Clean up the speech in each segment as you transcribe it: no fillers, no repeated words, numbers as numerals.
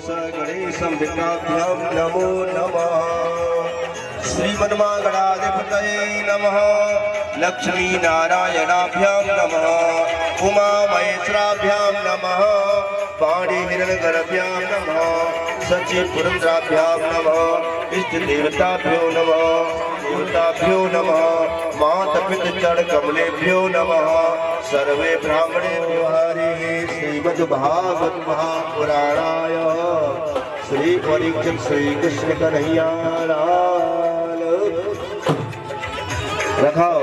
गणेशं विद्याभ्यां नमो नमः। श्रीमन्मङ्गलाधिपतये नमः। लक्ष्मी नारायणाभ्यां नमः। उमा महेश्वराभ्यां नमः। पाणिहिरण्यगणाभ्यां नमः। सचिपुरन्द्राभ्यां नमः। इष्टदेवताभ्यो नमः। देवताभ्यो नमः। मातपितृचरणकमलेभ्यो नमः। सर्वे ब्राह्मणेभ्यो हरिः। श्रीमद्भागवत महापुराणाय श्री परीक्षित श्री कृष्ण कन्हैया लाल। रखाओ।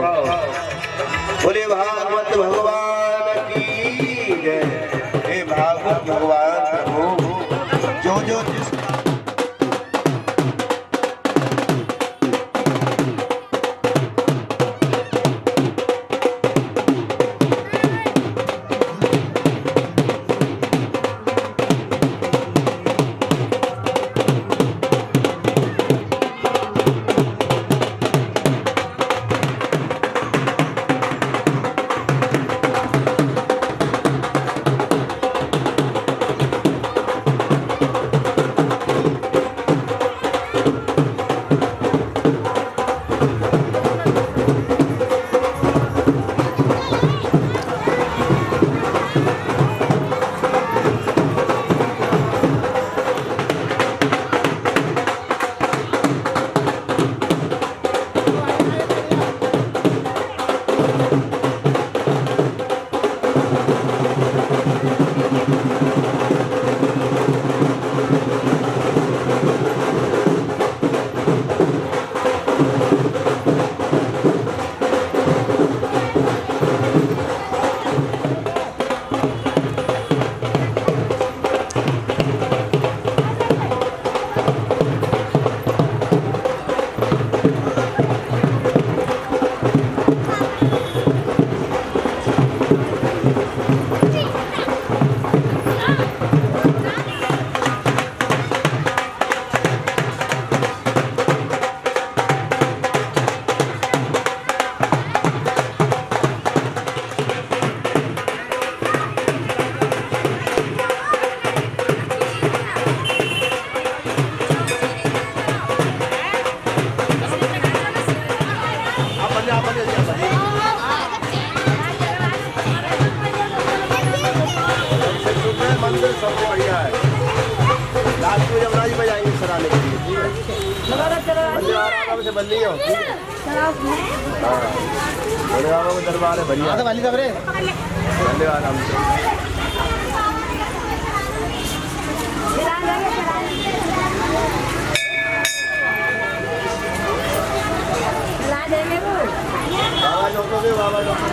बोले भागवत भगवान की जय। हे भागवत भगवान प्रभु जो जो जिस मंदिर सबसे बढ़िया है। लास्ट में जमुना जी में जाएंगे सराहने के लिए। से बल्ली हो दरबार है बढ़िया। धन्यवाद। बाबा डॉक्टर बाबा doctor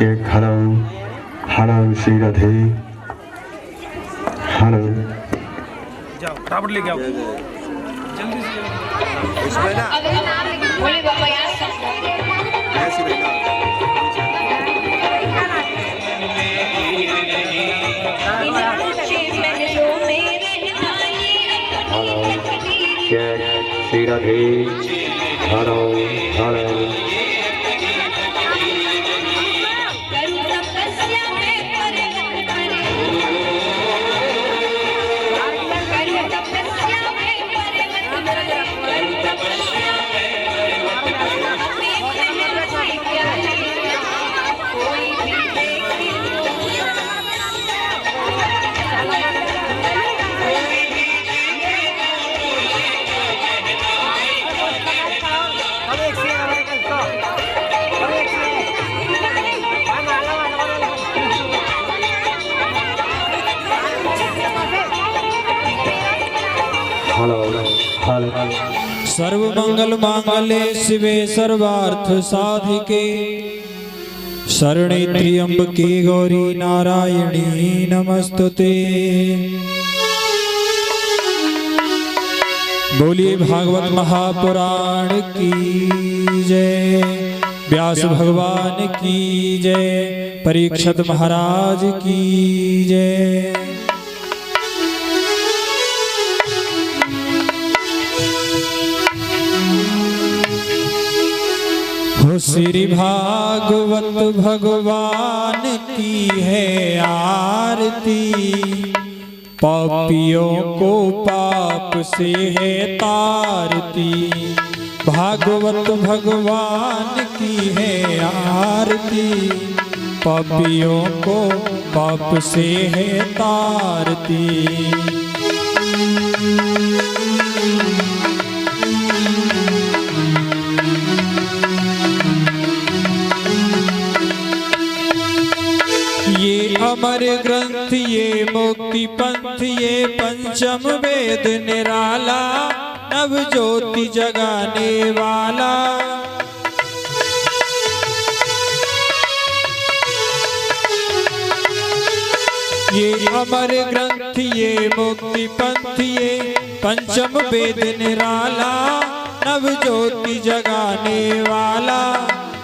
check hello hello Shri Radhe hello जाओ फटाफट लेके आओ जल्दी से इसमें ना बोले बाबा यार ऐसी बेटा hello check Shri Radhe hello hello सर्वमंगल मांगल्ये शिवे सर्वार्थ साधिके शरणे त्र्यंबके गौरी नारायणी नमस्तुते। बोलिए भागवत महापुराण की जय, व्यास भगवान की जय, परीक्षित महाराज की जय। श्री भागवत भगवान की है आरती, पापियों को पाप से है तारती। भागवत भगवान की है आरती, पापियों को पाप से है तारती। ये अमर ग्रंथ ये मुक्ति पंथ ये पंचम वेद निराला, नव ज्योति जगाने वाला। ये अमर ग्रंथ ये मुक्ति पंथ ये पंचम वेद निराला, नव ज्योति जगाने वाला।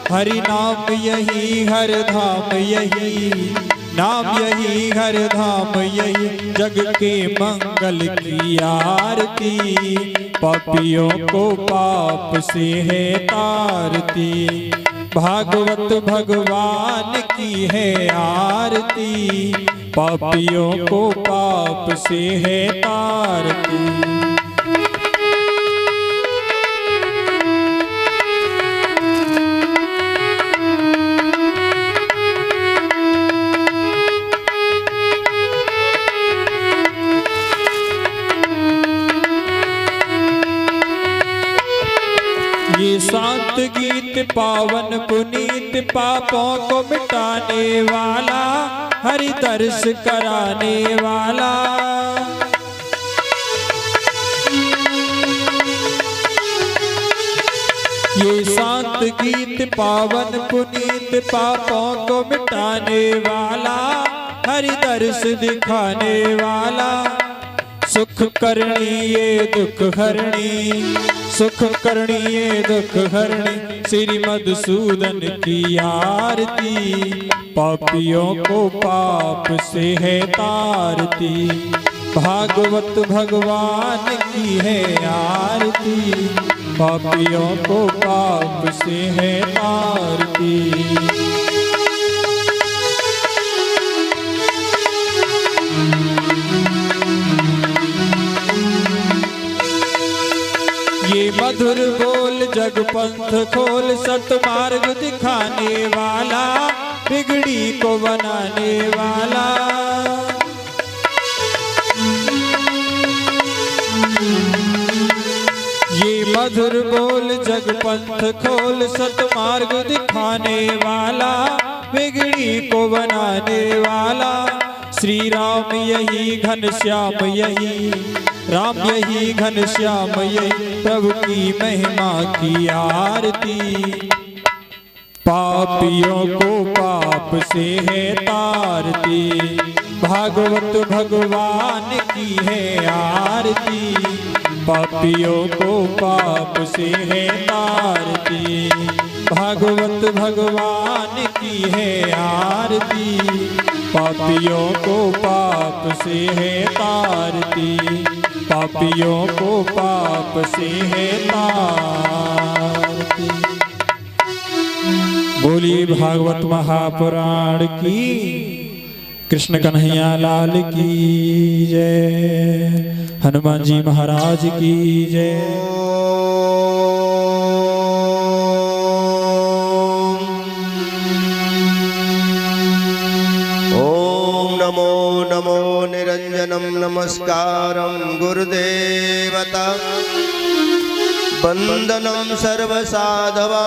हरि नाम यही हर धाम यही, नाम यही हर धाम यही, जग के मंगल की आरती। पापियों को पाप से है तारती, भागवत भगवान की है आरती। पापियों को पाप से है तारती। ये सात गीत पावन पुनीत, पापों को मिटाने वाला, हरि दर्श कराने वाला। ये सात गीत पावन पुनीत, पापों को मिटाने वाला, हरि दर्श दिखाने वाला। सुख करणी ये दुख हरणी, सुख करणी ये दुख हरणी, श्री मधुसूदन की आरती। पापियों को पाप से है तारती, भागवत भगवान की है आरती। पापियों को पाप से है तारती। ये मधुर बोल जग पंथ खोल, सतमार्ग दिखाने वाला, बिगड़ी को बनाने वाला। ये मधुर बोल जग पंथ खोल, सतमार्ग दिखाने वाला, बिगड़ी को बनाने वाला। श्री राम यही घनश्याम यही, राम यही घनश्याम यही, प्रभु की महिमा की आरती। पापियों को पाप से है तारती, भागवत भगवान की है आरती। पापियों को पाप से है तारती, भागवत भगवान की है आरती। पापियों को पाप से है तारती, पापियों को पाप से है तारती। बोलिए भागवत महापुराण की, कृष्ण कन्हैया लाल की जय, हनुमान जी महाराज की जय। नमो नमो निरंजनम नमस्कारं गुरुदेवता, वंदनं सर्वसाधवां,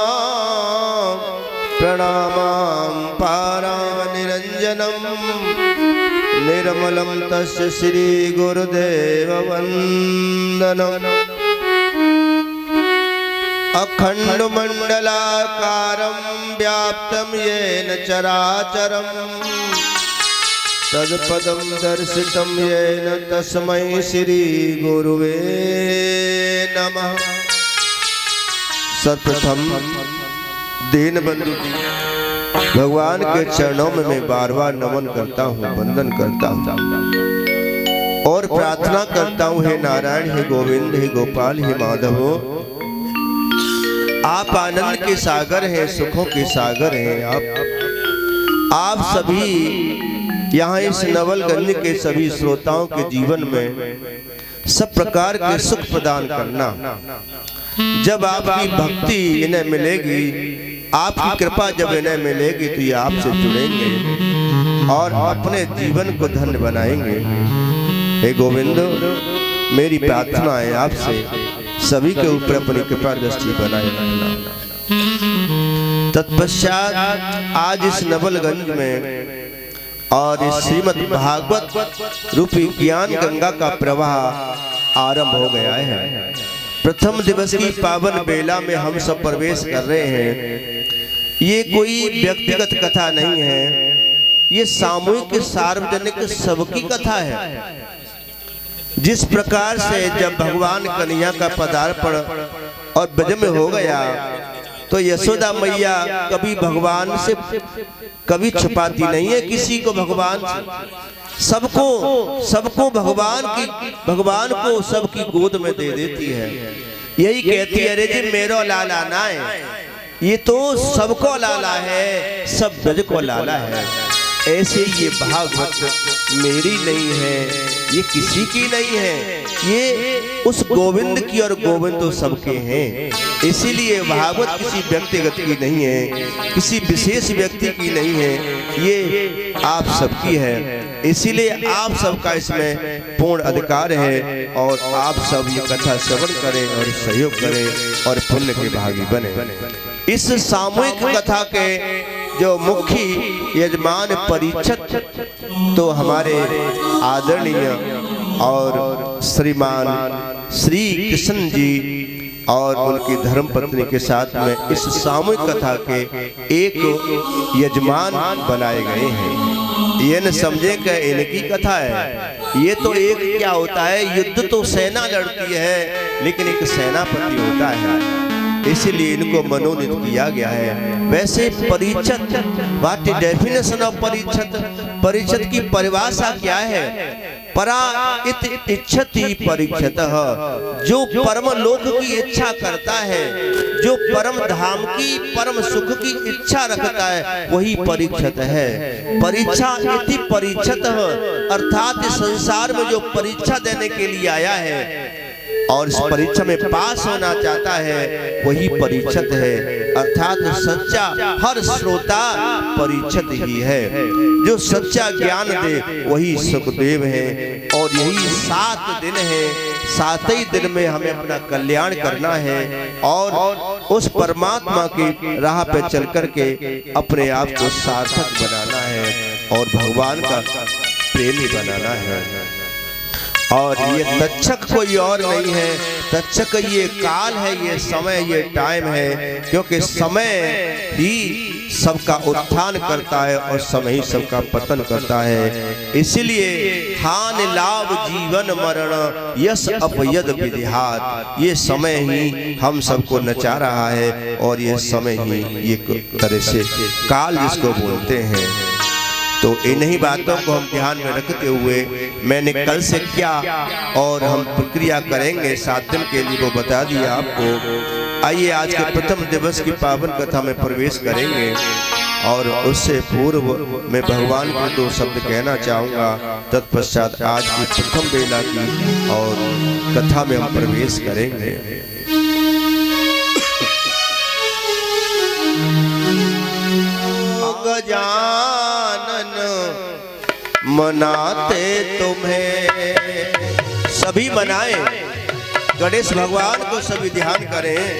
प्रणामां पारानिरञ्जनं, निर्मलं तस्य श्री गुरुदेव वंदनम्। अखण्डमण्डलाकारं व्याप्तं येन चराचरं, तत्पदं दर्शितं येन तस्मै श्री गुरुवे नमः। सर्वप्रथम दीनबंधु जी भगवान के चरणों में मैं बार बार नमन करता हूँ, वंदन करता हूँ और प्रार्थना करता हूँ, हे नारायण, हे गोविंद, हे गोपाल, हे माधव, आप आनंद के सागर हैं, सुखों के सागर हैं। आप सभी यहाँ इस नवलगंज के सभी श्रोताओं के जीवन में सब प्रकार के सुख प्रदान करना। जब आपकी भक्ति इन्हें मिलेगी, आपकी कृपा जब इन्हें मिलेगी, तो ये आपसे जुड़ेंगे और अपने जीवन को धन्य बनाएंगे। हे गोविंद, मेरी प्रार्थना है आपसे सभी के ऊपर अपनी कृपा दृष्टि बनाए रखना। तत्पश्चात आज इस नवलगंज में और इस श्रीमद् भागवत रूपी ज्ञान गंगा का प्रवाह आरंभ हो गया है। प्रथम दिवस की पावन बेला में हम सब प्रवेश कर रहे हैं। ये कोई व्यक्तिगत कथा नहीं है, ये सामूहिक सार्वजनिक सबकी कथा है। जिस प्रकार से जब भगवान कन्हैया का पदार्पण और ब्रज में हो गया, तो यशोदा मैया कभी भगवान से कभी छुपाती नहीं है किसी को, भगवान से सबको भगवान को सबकी गोद में दे देती है। यही कहती है, अरे जी मेरो लाला ना है, ये तो सबको लाला है, सब ब्रज को लाला है। ऐसे ये भागवत मेरी नहीं है, ये किसी की नहीं है, ये उस गोविंद की, और गोविंद तो सबके हैं। इसीलिए भागवत किसी व्यक्तिगत की नहीं है, किसी विशेष व्यक्ति की नहीं है, ये आप सबकी है। इसीलिए आप सबका इसमें पूर्ण अधिकार है और आप सब ये कथा श्रवण करें और सहयोग करें और पुण्य के भागी बने। इस सामूहिक कथा के जो मुख्य यजमान परीक्षित तो हमारे आदरणीय और श्रीमान श्री कृष्ण जी और उनकी धर्मपत्नी के साथ में इस सामूहिक कथा के एक यजमान बनाए गए हैं। ये न समझे कि इनकी कथा है, ये तो एक क्या होता है, युद्ध तो सेना लड़ती है, लेकिन एक सेनापति होता है, इसीलिए इनको मनोनीत किया गया है। वैसे Parikshit, what is definition of Parikshit? Parikshit की परिभाषा क्या है? परा इत इच्छति परीक्षितः, जो परम लोक की इच्छा करता है, जो परम धाम की, परम सुख की इच्छा रखता है, वही परीक्षित है। परीक्षा इति परीक्षितः, अर्थात संसार में जो परीक्षा देने के लिए आया है और इस परीक्षा में पास होना चाहता है, वही परीक्षित है। अर्थात सच्चा हर श्रोता परीक्षित ही है। जो सच्चा ज्ञान दे वही सुखदेव है। और यही 7 दिन है, 7 ही दिन में हमें अपना कल्याण करना है और उस परमात्मा की राह पे चल करके अपने आप को सार्थक बनाना है और भगवान का प्रेमी बनाना है। और ये तक्षक कोई और नहीं है, तक्षक ये काल है, ये समय, ये टाइम है, क्योंकि समय ही सबका उत्थान करता है और समय ही सबका पतन करता है। इसलिए हानि लाभ जीवन मरण यश अपयद विधिहात, ये समय ही हम सबको नचा रहा है और ये समय ही ये तरह से काल जिसको बोलते हैं। तो इन्हीं बातों को हम ध्यान में रखते हुए मैंने कल से क्या और हम प्रक्रिया करेंगे 7 दिन के लिए वो बता दिया आपको। आइए आज के प्रथम दिवस की पावन कथा में प्रवेश करेंगे और उससे पूर्व मैं भगवान को 2 शब्द कहना चाहूँगा। तत्पश्चात आज की प्रथम बेला की और कथा में हम प्रवेश करेंगे। गजानन मनाते तुम्हें, सभी मनाए, गणेश भगवान को सभी ध्यान करें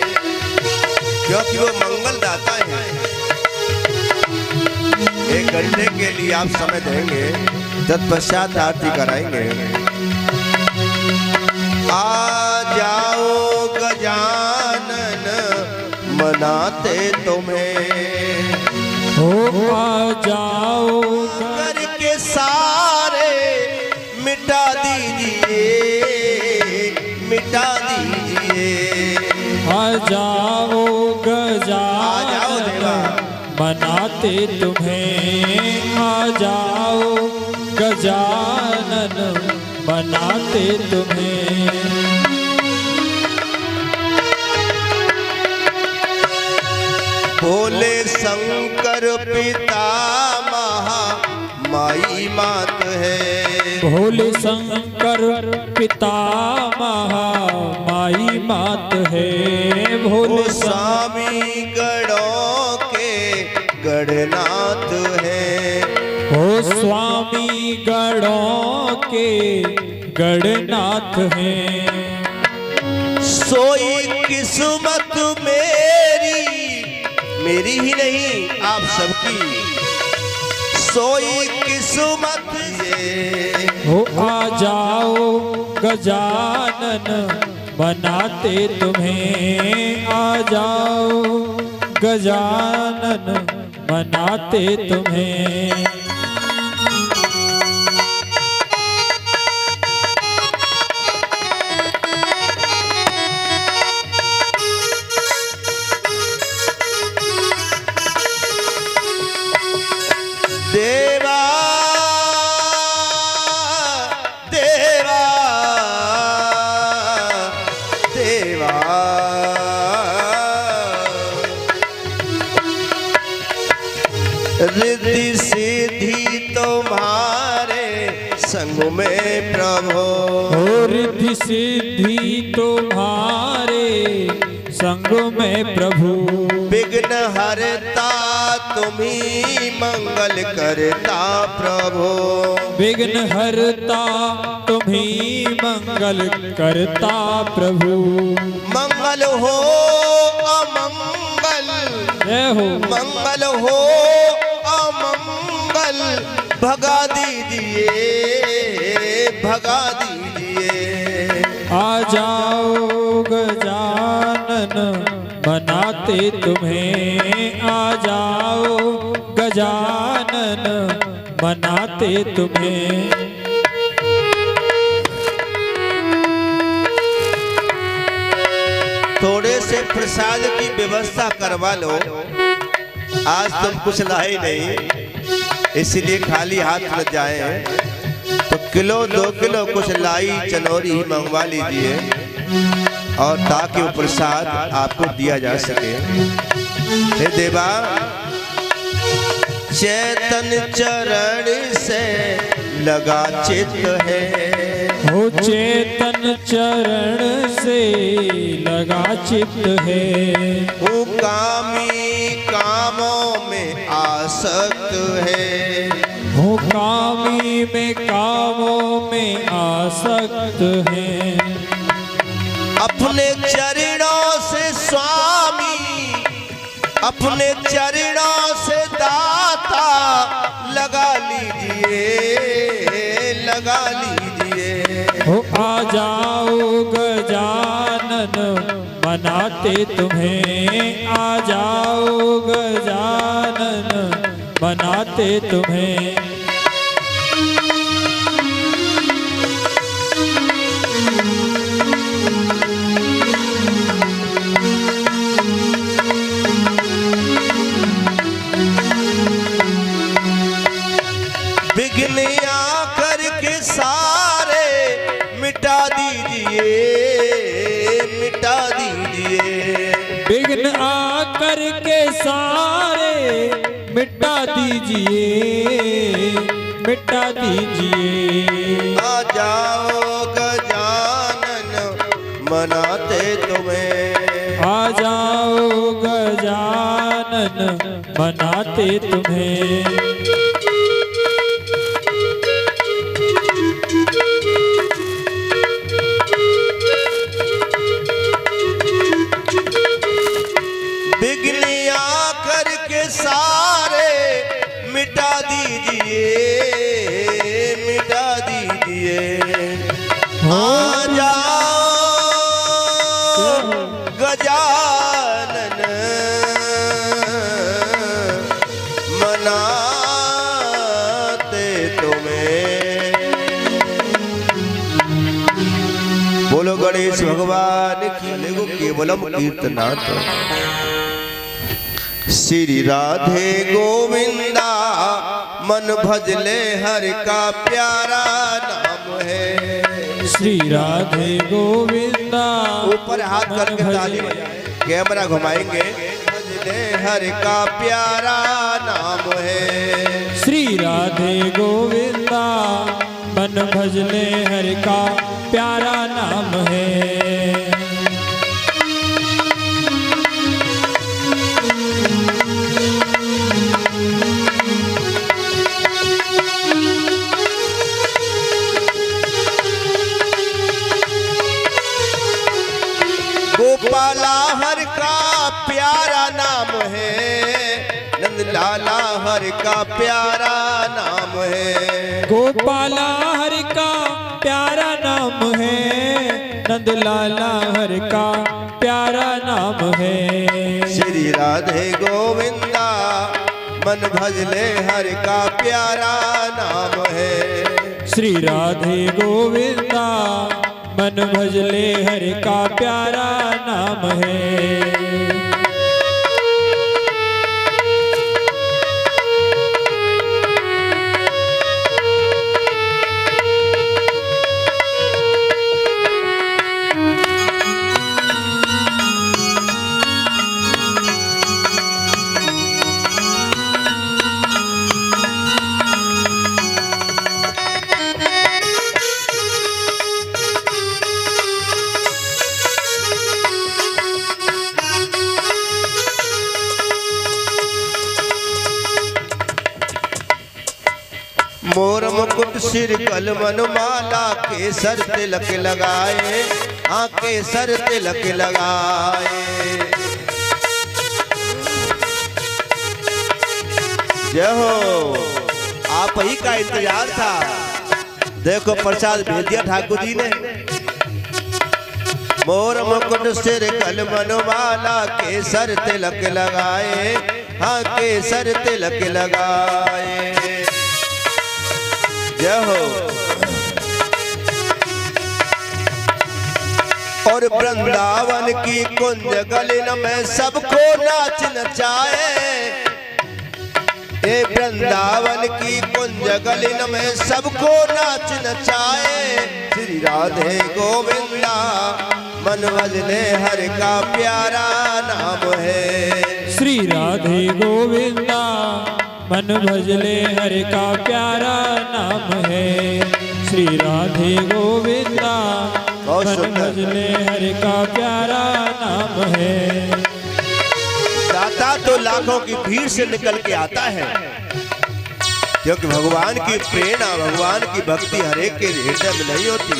क्योंकि वो मंगलदाता है। 1 घंटे के लिए आप समय देंगे, तत्पश्चात आरती कराएंगे। आ जाओ गजानन मनाते तुम्हें, हो आ जाओ करके सारे मिटा दीजिए, मिटा दीजिए। आ जाओ गजानन मनाते तुम्हें, आ जाओ गजानन मनाते तुम्हें। भोले शंकर पिता महा माई मात है, भोले शंकर पिता महा माई मात है। भोले स्वामी गणों के गणनाथ है, हो स्वामी गणों के गणनाथ हैं। सोई किस्मत मेरी, मेरी ही नहीं आप सबकी, सोई किस्मत ये। हो आ जाओ गजानन मनाते तुम्हें, आ जाओ गजानन मनाते तुम्हें। देवा देवा देवा, रिद्धि सिद्धि तुम्हारे संग में प्रभु, हो रिद्धि सिद्धि तुम्हारे संग में प्रभु। विघ्न हरता तुम्ही मंगल करता प्रभु, विघ्न हरता तुम्ही मंगल करता प्रभु। मंगल हो अमंगल, जय हो मंगल हो अमंगल भगा दीजिए, भगा दीजिए। आ जाओ गजानन मनाते तुम्हें, आ जाओ गजानन मनाते तुम्हें। थोड़े से प्रसाद की व्यवस्था करवा लो, आज तुम कुछ लाए नहीं इसलिए खाली हाथ न जाए, तो किलो 2 किलो कुछ लाई चनौरी ही मंगवा लीजिए और ताकि वो प्रसाद आपको दिया जा सके। हे देवा, चैतन चरण से लगा चित है, हो चेतन चरण से लगा चित है। वो कामी कामों में आसक्त है, हो कामी में कामों में आसक्त है। अपने चरणों से स्वामी, अपने चरणों से दाता लगा लीजिए, लगा लीजिए। हो आ जाओ गजानन गजानन मनाते तुम्हें, आ जाओ गजानन मनाते तुम्हें। विघ्न आकर के सारे मिटा दीजिए, मिटा दीजिए। विघ्न आकर के सारे मिटा दीजिए, मिटा दीजिए। आ जाओ गजानन मनाते तुम्हें, आ जाओ गजानन मनाते तुम्हें। विघ्न आकर के सारे मिटा दीजिए, मिटा दीजिए। आ जाओ गजानन मनाते तुम्हें। बोलो गणेश भगवान की लेगो केवलम कीर्तनाथ। श्री राधे गोविंदा मन भजले हर का प्यारा नाम है। श्री राधे गोविंदा ऊपर हाथ करके ताली बजाएं, कैमरा घुमाएंगे। भजले हर का प्यारा नाम है। श्री राधे गोविंदा मन भजले हर का प्यारा नाम है। गोपाला हर का प्यारा नाम है, नंदलाला हर का प्यारा नाम है। गोपाला हर का प्यारा नाम है, नंदलाला हर का प्यारा नाम है। श्री राधे गोविंदा मन भजले हर का प्यारा नाम है। श्री राधे गोविंदा मन भजले हर का प्यारा नाम है। मोर मुकुट सिर कलमन माला केसर तिलक लगाए, हाँ केसर तिलक लगाए। जय हो, आप ही का इंतजार था। देखो प्रसाद भेज दिया ठाकुर जी ने। मोर मुकुट सिर कलमन माला केसर तिलक लगाए, हाँ केसर तिलक लगाए। जय हो। और वृंदावन की कुंज गलिन में सबको नाच नचाए। ये वृंदावन की कुंज गलिन में सबको नाच नचाए। श्री राधे गोविंदा मन भजले हर का प्यारा नाम है। श्री राधे गोविंदा मन भजले हर का प्यारा नाम है। श्री राधे गोविंदा मन भजले हर का प्यारा नाम है। दाता तो लाखों की भीड़ से निकल के आता है, क्योंकि भगवान की प्रेरणा, भगवान की भक्ति हरेक के हृदय में नहीं होती।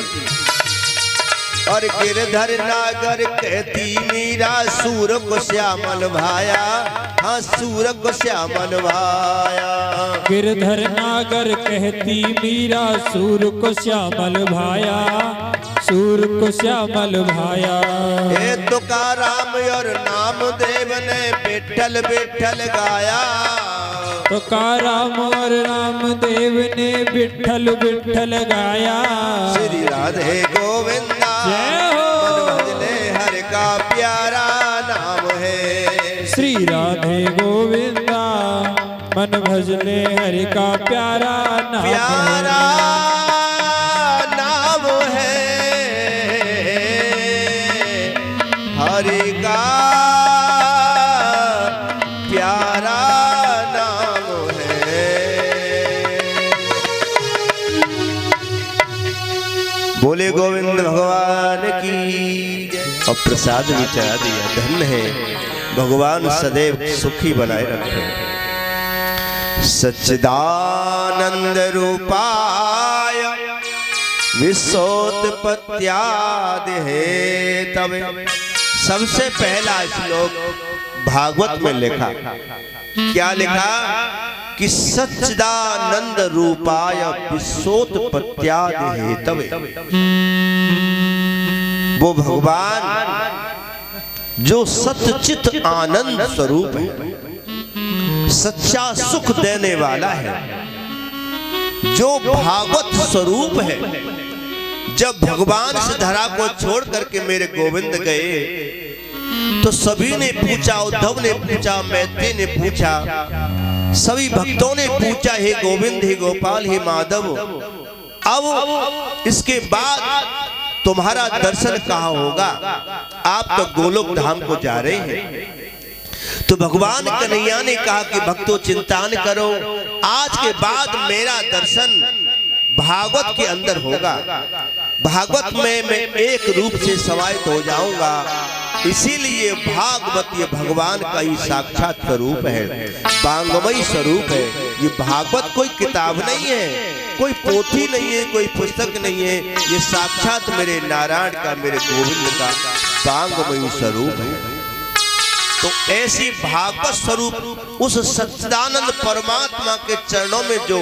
और गिरधर नागर कहती मीरा सूर को श्यामल भाया, हाँ सूर को श्यामल भाया। गिरधर नागर कहती मीरा सूर को श्यामल भाया, सूर को श्यामल भाया। ए तुकाराम और नामदेव ने विठल विठल गाया। तुकाराम और रामदेव ने विठल विठल गाया। श्री राधे गोविंदा जय हो। मन भजले हर का प्यारा नाम है। श्री राधे गोविंदा मन भजले हरि का प्यारा नाम प्यारा नाम है हरि का प्यारा नाम है। बोले गोविंद भगवान की। और प्रसाद भी चढ़ा दिया। धन्य है भगवान सदैव सुखी बनाए रखे। सच्चिदानंद रूपाय विश्वोत्पत्त्यादि हेतवे। सबसे पहला श्लोक भागवत में लिखा। क्या लिखा कि सच्चिदानंद रूपाय विश्वोत्पत्त्यादि हेतवे। वो भगवान जो सच्चित आनंद स्वरूप है, सच्चा सुख देने वाला है, जो भागवत स्वरूप है। जब भगवान इस धरा को छोड़ करके मेरे गोविंद गए तो सभी ने पूछा, उद्धव ने पूछा, मैत्री ने पूछा, सभी भक्तों ने पूछा, हे गोविंद, हे गोपाल, हे माधव, अब इसके बाद तुम्हारा दर्शन कहाँ होगा? आप तो गोलोक धाम को जा रहे हैं। तो भगवान कन्हैया ने कहा कि भक्तों चिंता न करो, आज के बाद मेरा दर्शन भागवत के अंदर होगा। भागवत में मैं एक रूप से समाहित हो जाऊंगा। इसीलिए भागवत ये भगवान का ही साक्षात स्वरूप है, वांगमयी स्वरूप है। ये भागवत कोई किताब नहीं है, कोई पोथी नहीं है, कोई पुस्तक नहीं है। ये साक्षात मेरे नारायण का, मेरे गोविंद का वांगमयी स्वरूप है। तो ऐसी भागवत स्वरूप उस सच्चिदानंद परमात्मा के चरणों में जो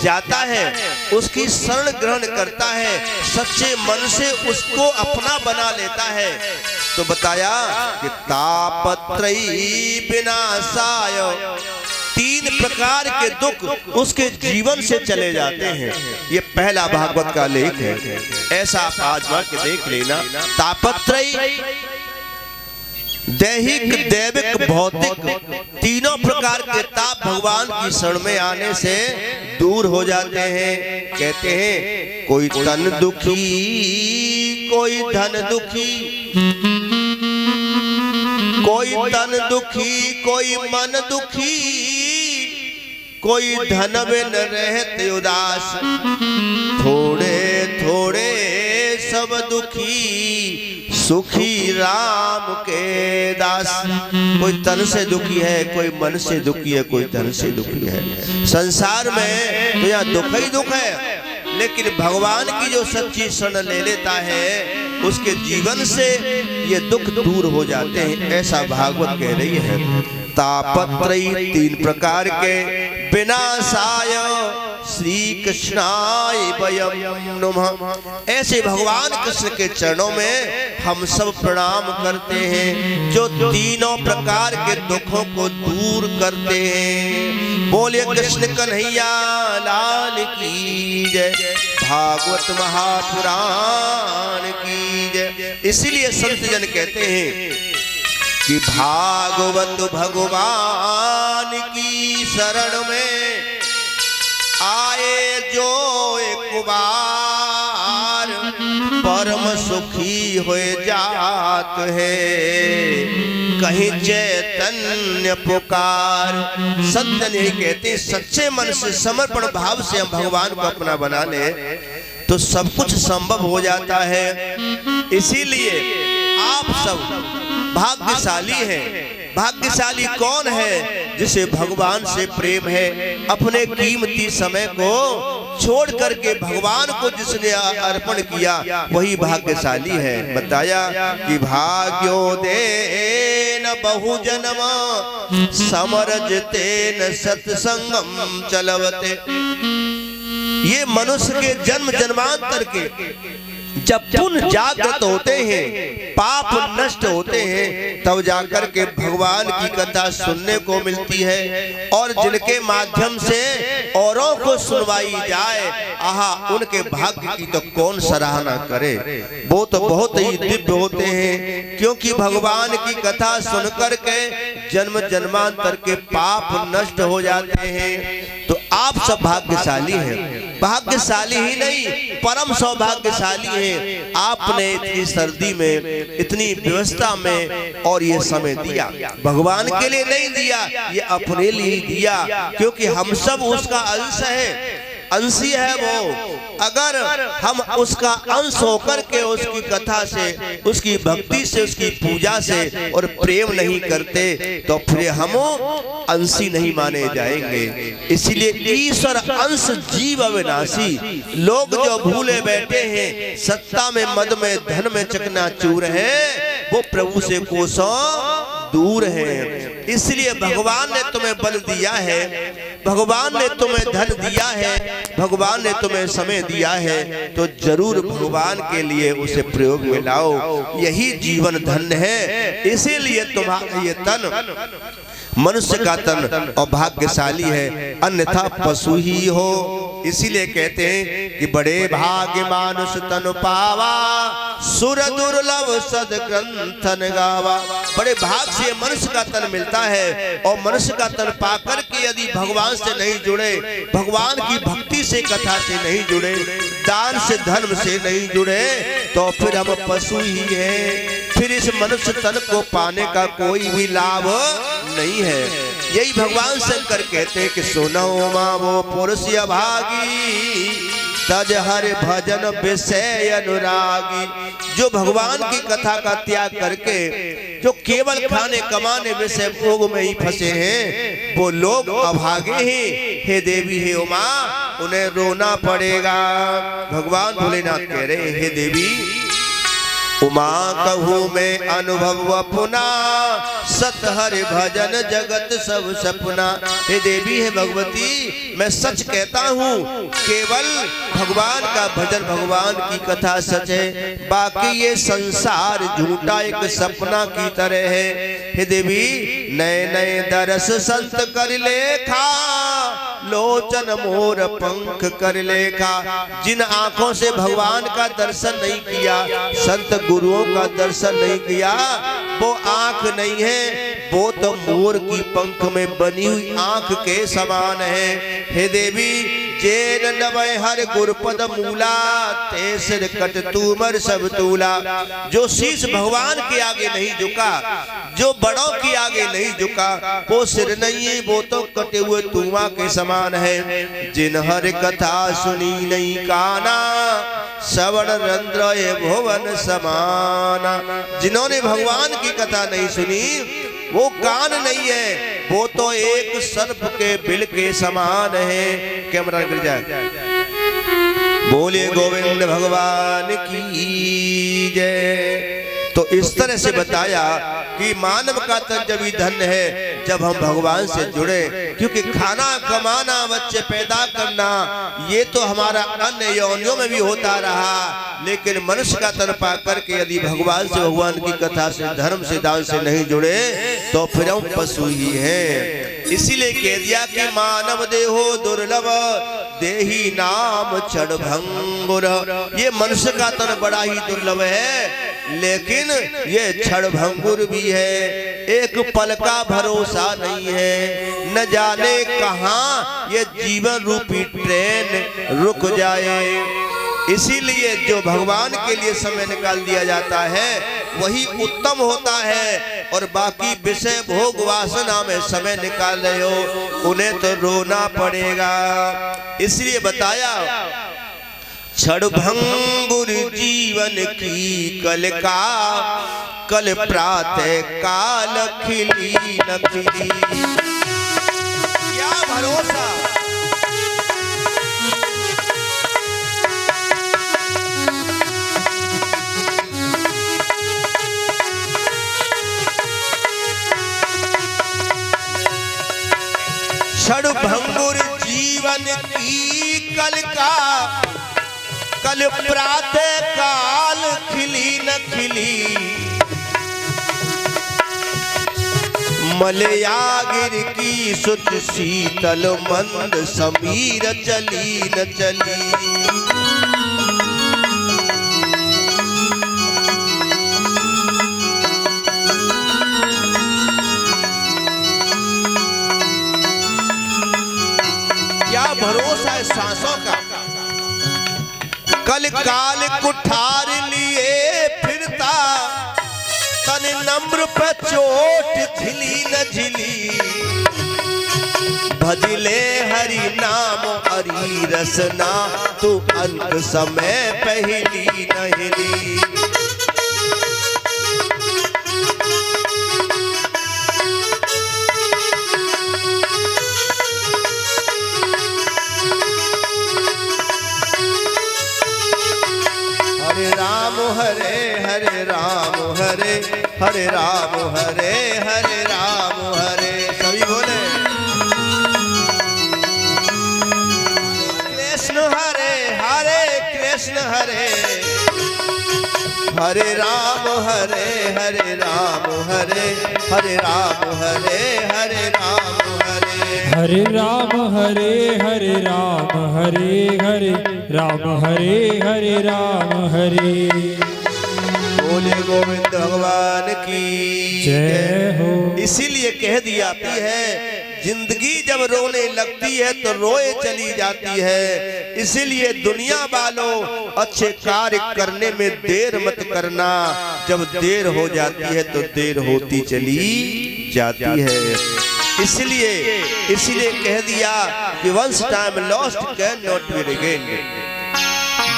जाता है, उसकी शरण ग्रहण करता है, सच्चे मन से उसको अपना बना लेता है। तो बताया कि तापत्रयी विनाशाय, 3 प्रकार के दुख उसके जीवन से चले जाते हैं। ये पहला भागवत का लेख है। ऐसा आप आजमा के देख लेना। तापत्रयी दैहिक, दैविक, भौतिक, तीनों प्रकार के ताप भगवान की शरण में आने से दूर हो जाते हैं। कहते हैं कोई तन दुखी, कोई धन दुखी, कोई तन दुखी, कोई मन दुखी, कोई धन बिन रहते उदास, थोड़े थोड़े सब दुखी, सुखी राम के दास। कोई तन से दुखी है, कोई मन से दुखी है, कोई धन से दुखी है। संसार में तो यहाँ दुख ही दुख है, लेकिन भगवान की जो सच्ची शरण ले लेता है उसके जीवन से ये दुख दूर हो जाते हैं। ऐसा भागवत कह रही है। तापत्रयी 3 प्रकार के विनाशाय श्री कृष्णाय वयं नमः। ऐसे भगवान कृष्ण के चरणों में हम सब प्रणाम करते हैं, जो तीनों प्रकार के दुखों को दूर करते हैं। बोले कृष्ण कन्हैया लाल की जय, भागवत महापुराण की जय। इसीलिए संत जन कहते हैं कि भागवत भगवान की शरण में आए जो एक बार, परम सुखी हो जात है, कहीं चैतन्य पुकार। संत यही कहते, सच्चे मन से समर्पण भाव से हम भगवान को अपना बना ले तो सब कुछ संभव हो जाता है। इसीलिए आप सब भाग्यशाली हैं। भाग्यशाली कौन है? जिसे भगवान से प्रेम है, अपने कीमती समय को छोड़ करके भगवान को जिसने अर्पण किया वही भाग्यशाली है। बताया कि भाग्योदेन बहुजन्म समरजतेन सत्संगम चलवते। ये मनुष्य के जन्म जन्मांतर के जब पुण्य जागृत होते हैं, पाप नष्ट होते हैं, तब जाकर के भगवान की कथा सुनने को मिलती है। और जिनके माध्यम से औरों को सुनवाई जाए, आहा, उनके भाग्य की तो कौन सराहना करे। वो तो बहुत ही दिव्य होते हैं, क्योंकि भगवान की कथा सुनकर के जन्म जन्मांतर के पाप नष्ट हो जाते हैं। तो आप सब भाग्यशाली हैं। भाग्यशाली ही नहीं, परम सौभाग्यशाली हैं। आपने इतनी सर्दी में, इतनी व्यवस्था में और ये समय दिया, भगवान के लिए नहीं दिया, ये अपने लिए दिया, क्योंकि हम सब उसका अंश है, अंशी है वो। अगर हम उसका अंश होकर के उसकी कथा से, उसकी भक्ति से, उसकी पूजा से और प्रेम नहीं करते, तो फिर हम अंशी नहीं माने जाएंगे। इसलिए ईश्वर अंश जीव अविनाशी। लोग जो भूले बैठे हैं, सत्ता में, मद में, धन में चकनाचूर हैं, वो प्रभु से कोसों दूर है। इसलिए भगवान ने तुम्हें बल दिया है, भगवान ने तुम्हें धन दिया है, भगवान ने तुम्हें समय दिया है, तो जरूर भगवान के लिए उसे प्रयोग में लाओ। यही जीवन धन्य है। इसीलिए तुम्हारा ये तन मनुष्य का तन और भाग्यशाली है, अन्यथा पशु ही हो। इसीलिए कहते हैं कि बड़े भाग्य मानुष तन पावा, सुर दुर्लभ सदग्रंथन गावा। बड़े भाग से मनुष्य का तन मिलता है, और मनुष्य का तन पाकर के यदि भगवान से नहीं जुड़े, भगवान की भक्ति से, कथा से नहीं जुड़े, दान से, धर्म से नहीं जुड़े, तो फिर हम पशु ही हैं। फिर इस मनुष्य तन को पाने का कोई भी लाभ नहीं है। यही भगवान शंकर कहते हैं कि सुनो मावो पुरुष अभागी, तज हर भजन विषय अनुरागी। जो भगवान की कथा का त्याग करके, जो केवल खाने कमाने विषय भोग में ही फंसे हैं, वो लोग अभागे हैं। हे देवी, हे उमा, उन्हें रोना पड़ेगा। भगवान भोलेनाथ कह रहे हैं, हे देवी उमा कहूँ मैं अनुभव अपना, सत हरि भजन जगत सब सपना। हे देवी, हे भगवती, मैं सच कहता हूँ, केवल भगवान का भजन, भगवान की कथा सच है, बाकी ये संसार झूठा एक सपना की तरह है। हे देवी, नए नए दरस संत कर लेखा, लोचन मोर पंख कर लेखा। जिन आंखों से भगवान का दर्शन नहीं किया, संत गुरुओं का दर्शन नहीं किया, वो आंख नहीं है, वो तो मोर की पंख में बनी हुई आंख के समान है। हे देवी, जेन नवै हर गुरपद मूला, ते सिर कट तूमर सब तूला। जो शीश भगवान के आगे नहीं झुका, जो बड़ों के आगे नहीं झुका, वो सिर नहीं है, वो तो कटे हुए तूमा के समान है। जिन हर कथा सुनी नहीं काना, श्रवण रंध्र भुवन समाना। जिन्होंने भगवान की कथा नहीं सुनी, वो कान नहीं है, वो तो एक सर्प के बिल के समान है। कैमरा गिर जाए। बोले गोविंद भगवान की जय। तो इस तरह से बताया कि मानव का तन जब ही धन्य है, जब हम भगवान से जुड़े। क्योंकि खाना कमाना, बच्चे पैदा करना, ये तो हमारा अन्य योनियों में भी होता रहा, लेकिन मनुष्य का तन पा करके यदि भगवान से, भगवान की कथा से, धर्म से, दान से नहीं जुड़े, तो फिर हम पशु ही हैं। इसीलिए कह दिया कि मानव देहो दुर्लभ, देही नाम क्षण भंगुर। ये मनुष्य का तन बड़ा ही दुर्लभ है, लेकिन ये क्षण भंगुर भी है। एक पल का भरोसा नहीं है, न जाने कहाँ ये जीवन रूपी ट्रेन रुक जाए। इसीलिए जो भगवान के लिए समय निकाल दिया जाता है, वही उत्तम होता है। और बाकी विषय भोग वासना में समय निकाल रहे हो, उन्हें तो रोना पड़ेगा। इसलिए बताया, क्षण भंगुर जीवन की कल का, कल प्रातः काल खिली न खिली। क्या भरोसा। क्षण भंगुर जीवन की कल का, कल प्रातः काल खिली न खिली, मलयागिर की सुत शीतल मंद समीर चली न चली। क्या भरोसा है सांसों का, कल काल कुठार लिए फिरता, तन नम्र पे चोट झिली न झिली। भजले हरि नाम हरि रसना, तू अंत समय पहली न हिली। हरे राम हरे हरे राम हरे हरे राम हरे हरे राम हरे। सभी बोले कृष्ण हरे हरे कृष्ण हरे हरे राम हरे हरे राम हरे हरे राम हरे हरे राम हरे। हरे राम हरे हरे राम हरे हरे राम हरे हरे राम हरे। बोले गोविंद भगवान की जय हो। इसीलिए कह दी जाती है जिंदगी जब रोने लगती है तो रोए चली जाती है। इसीलिए दुनिया वालों अच्छे कार्य करने में देर मत करना, जब देर हो जाती है तो देर होती चली जाती है। इसलिए कह दिया कि once time lost can not be regained.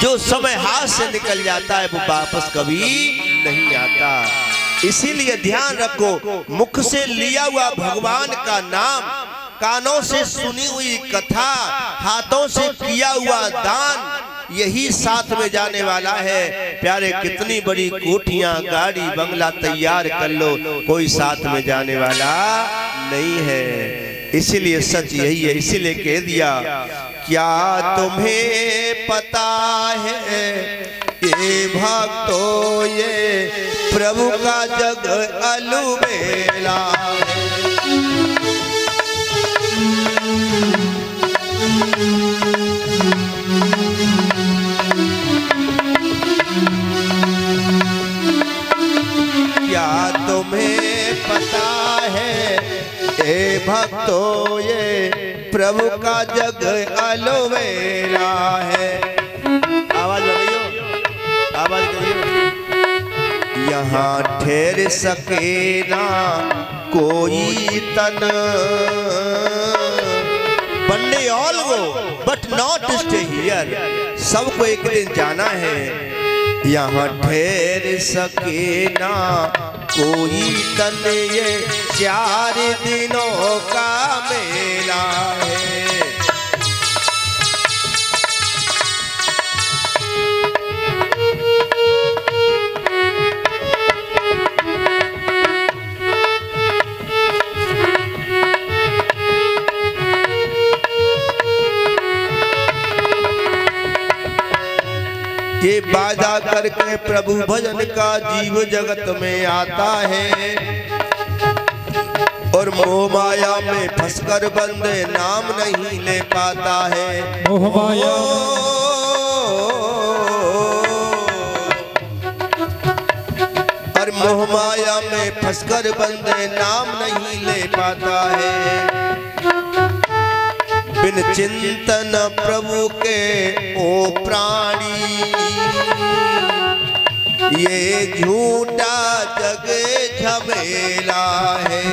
जो समय हाथ से निकल जाता है वो वापस कभी नहीं आता। इसीलिए ध्यान रखो, मुख से लिया हुआ भगवान का नाम, कानों से सुनी हुई कथा, हाथों से किया हुआ दान, यही साथ में जाने वाला है। प्यारे कितनी बड़ी कोठियां गाड़ी बंगला तैयार कर लो, कोई साथ में जाने वाला नहीं है। इसीलिए सच यही है। इसीलिए कह दिया क्या तुम्हें पता है ये भक्तों ये प्रभु का जग अलबेला है। क्या तुम्हें पता है ए भक्तों ये प्रभु का जग अलबेला है। आवाज बढ़ाइयो, आवाज करियो। यहाँ ठहर सके ना कोई तन, बनने all go but not stay here. सबको एक दिन जाना है। यहाँ ठहर सके ना कोई तन, ये 4 दिनों का मेला है। ये वादा करके प्रभु भजन का जीव जगत में आता है, और मोह माया में फंसकर बंदे नाम नहीं ले पाता है। मोह माया और मोह माया में फंसकर बंदे नाम नहीं ले पाता है। बिन चिंतन प्रभु के ओ प्राणी, ये झूठा जग झमेला है।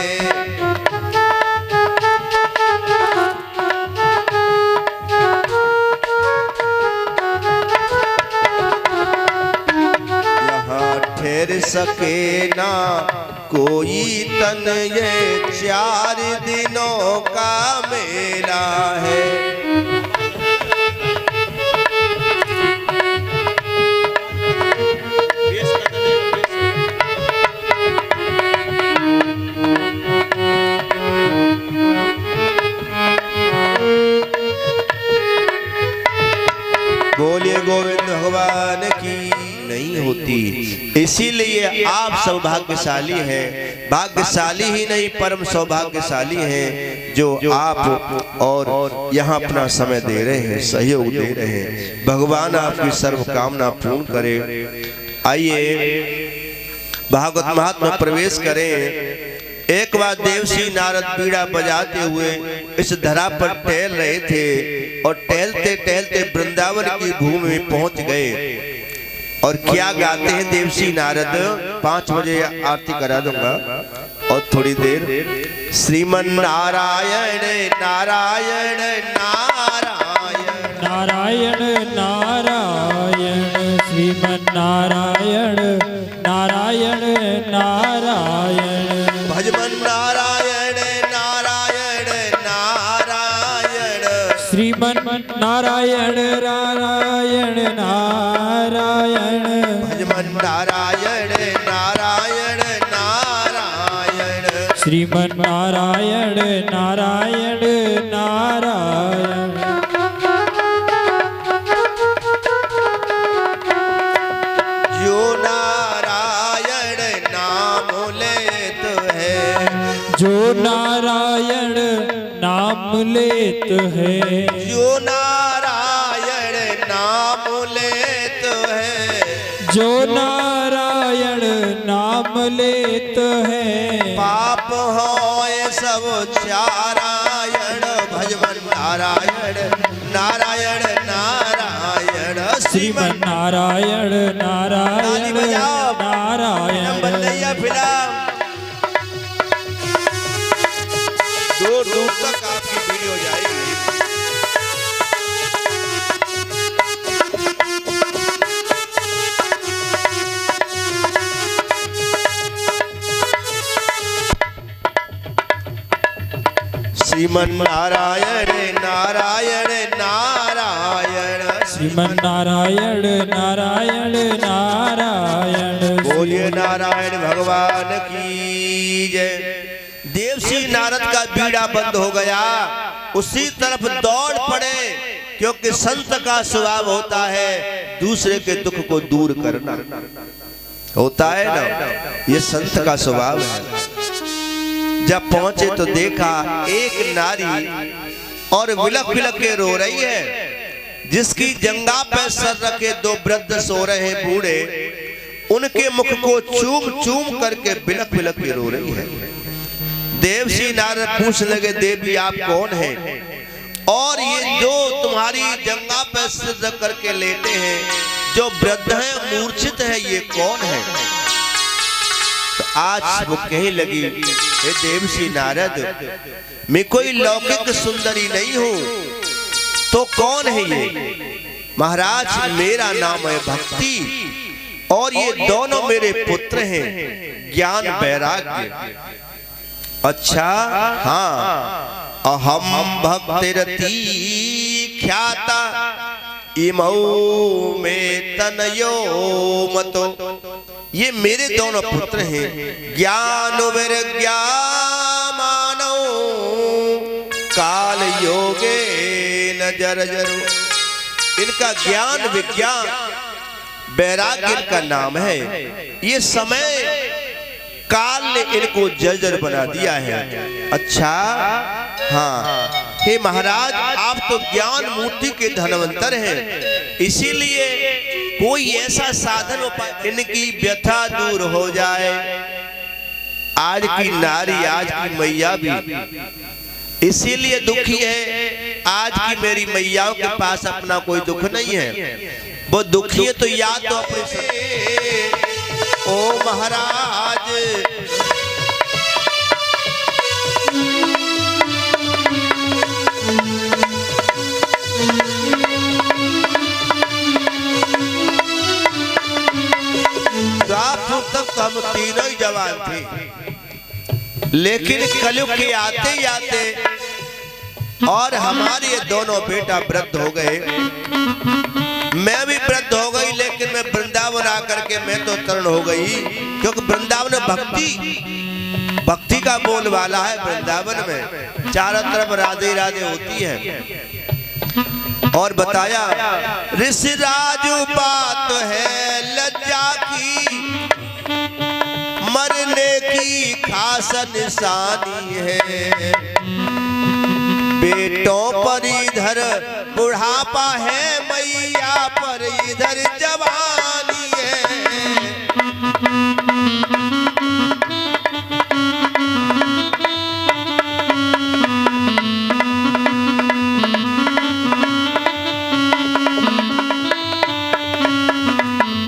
यहाँ ठहर सके ना कोई तन, ये 4 दिनों का मेला है। बोलिए गोविंद इसीलिए आप सौभाग्यशाली हैं, भाग्यशाली ही नहीं परम सौभाग्यशाली हैं जो आप और यहाँ अपना समय दे रहे हैं, सहयोग दे रहे हैं। भगवान आपकी सर्व कामना पूर्ण करे। आइए भागवत महात्मा प्रवेश करें। एक बार देवसी नारद बीड़ा बजाते हुए इस धरा पर टहल रहे थे और टहलते टहलते वृंदावन की भूमि में पहुंच गए। और क्या गाते हैं देवसी नारद? 5 बजे आरती करा दूंगा और थोड़ी देर श्रीमन नारायण नारायण नारायण नारायण नारायण श्रीमन नारायण नारायण नारायण भजमन नारायण नारायण नारायण श्रीमन नारायण नारायण नारायण भजमन नारायण नारायण नारायण श्रीमन नारायण नारायण नारायण जो नारायण नाम लेत है, जो नारायण नाम लेत है, जो नारायण नाम लेत है, जो नारायण नाम लेत है, पाप होए सब चारायण भजमन नारायण नारायण नारायण श्रीमन नारायण नारायण नारायण फिलहाल दूर दूर तक आपकी वीडियो जाएगी। श्रीमन नारायण नारायण नारायण श्रीमन नारायण नारायण नारायण बोलिए नारायण भगवान की जय। देवसी नारद का बीड़ा बंद हो गया, उसी तरफ दौड़ पड़े, क्योंकि संत का स्वभाव होता है दूसरे के दुख को दूर करना, होता है ना, ये संत का स्वभाव है। जब पहुंचे तो देखा एक नारी और विलक विलक के रो रही है, जिसकी जंगा पे सर रखे 2 वृद्ध सो रहे हैं बूढ़े, उनके मुख को चूम चूम करके बिलक बिलक के रो रही है। देवसी नारद पूछने लगे, देवी आप कौन हैं? और ये जो तुम्हारी जंगा पे सिर रख करके लेटे हैं, जो वृद्ध हैं मूर्छित है, ये कौन है? तो आज वो कहने लगी, हे देवसी नारद, मैं कोई लौकिक सुंदरी नहीं हूं, तो कौन है ये? महाराज मेरा नाम है भक्ति और ये दोनों मेरे पुत्र हैं ज्ञान वैराग्य। अच्छा हाँ, अहम भक्तिरती ख्याता इमौ में तनयो मतो, ये मेरे दोनों पुत्र हैं ज्ञान विरज्ञा मानो काल योगे न जर्जरो। इनका ज्ञान विज्ञान वैराग्य इनका नाम है। ये समय काल ने इनको जर्जर बना दिया है। अच्छा हाँ, हे महाराज आप तो ज्ञान मूर्ति के धनवंतर हैं, इसीलिए कोई ऐसा साधन उपाय इनकी व्यथा दूर हो जाए। आज की नारी, आज की मैया भी इसीलिए दुखी है। आज की मेरी मैयाओं के पास अपना कोई दुख नहीं है, वो दुखी है तो याद तो अपने ओ महाराज तक तो हम तीनों ही जवान थे, लेकिन कलयुग के आते ही आते और हमारे ये दोनों बेटा वृद्ध हो गए। मैं भी वृद्ध हो गई, लेकिन मैं वृंदावन आकर के मैं तो तरुण हो गई, क्योंकि वृंदावन भक्ति का बोल वाला है। वृंदावन में चारों तरफ राधे राधे होती है। और बताया ऋषि राजू बात है लज्जा की, खास निशानी है। बेटों पर इधर बुढ़ापा है, मैया पर इधर जवानी है।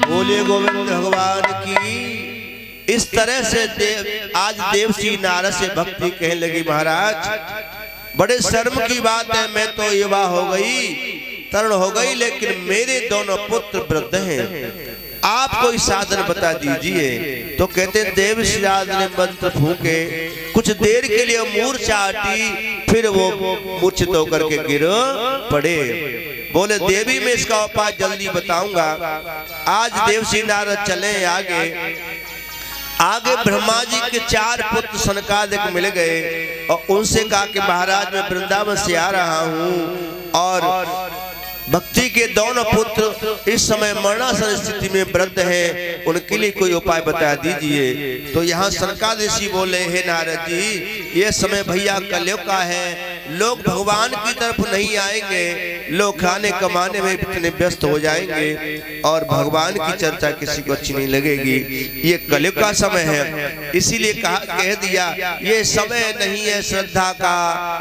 बोले गोविंद भगवान की। इस तरह से आज देवसी नारद से भक्ति कहने लगी, महाराज बड़े शर्म की बात है, मैं तो युवा हो गई, तरुण हो गई, लेकिन मेरे दोनों पुत्र वृद्ध हैं, आप कोई साधन बता दीजिए। तो कहते देवसी नारद ने मंत्र फूके, कुछ देर के लिए मूर्छा हटी, फिर वो मूर्छित होकर के गिर पड़े। बोले देवी मैं इसका उपाय जल्दी बताऊंगा। आज देवसी नारद चले आगे ब्रह्मा जी के 4 पुत्र सनकादिक मिल गए और उनसे कहा कि महाराज मैं वृंदावन से आ रहा हूँ और भक्ति के दोनों पुत्र इस समय मरणासन स्थिति में वृद्ध हैं, उनके लिए कोई उपाय बता दीजिए। तो यहाँ सनकादिक ऋषि बोले, हे नारद जी ये समय भैया कलयुग का है, लोग भगवान की तरफ नहीं आएंगे, लोग खाने कमाने में इतने व्यस्त हो जाएंगे और भगवान की चर्चा किसी को अच्छी नहीं लगेगी, ये कलयुग का समय है। इसीलिए कह दिया ये समय नहीं है श्रद्धा का,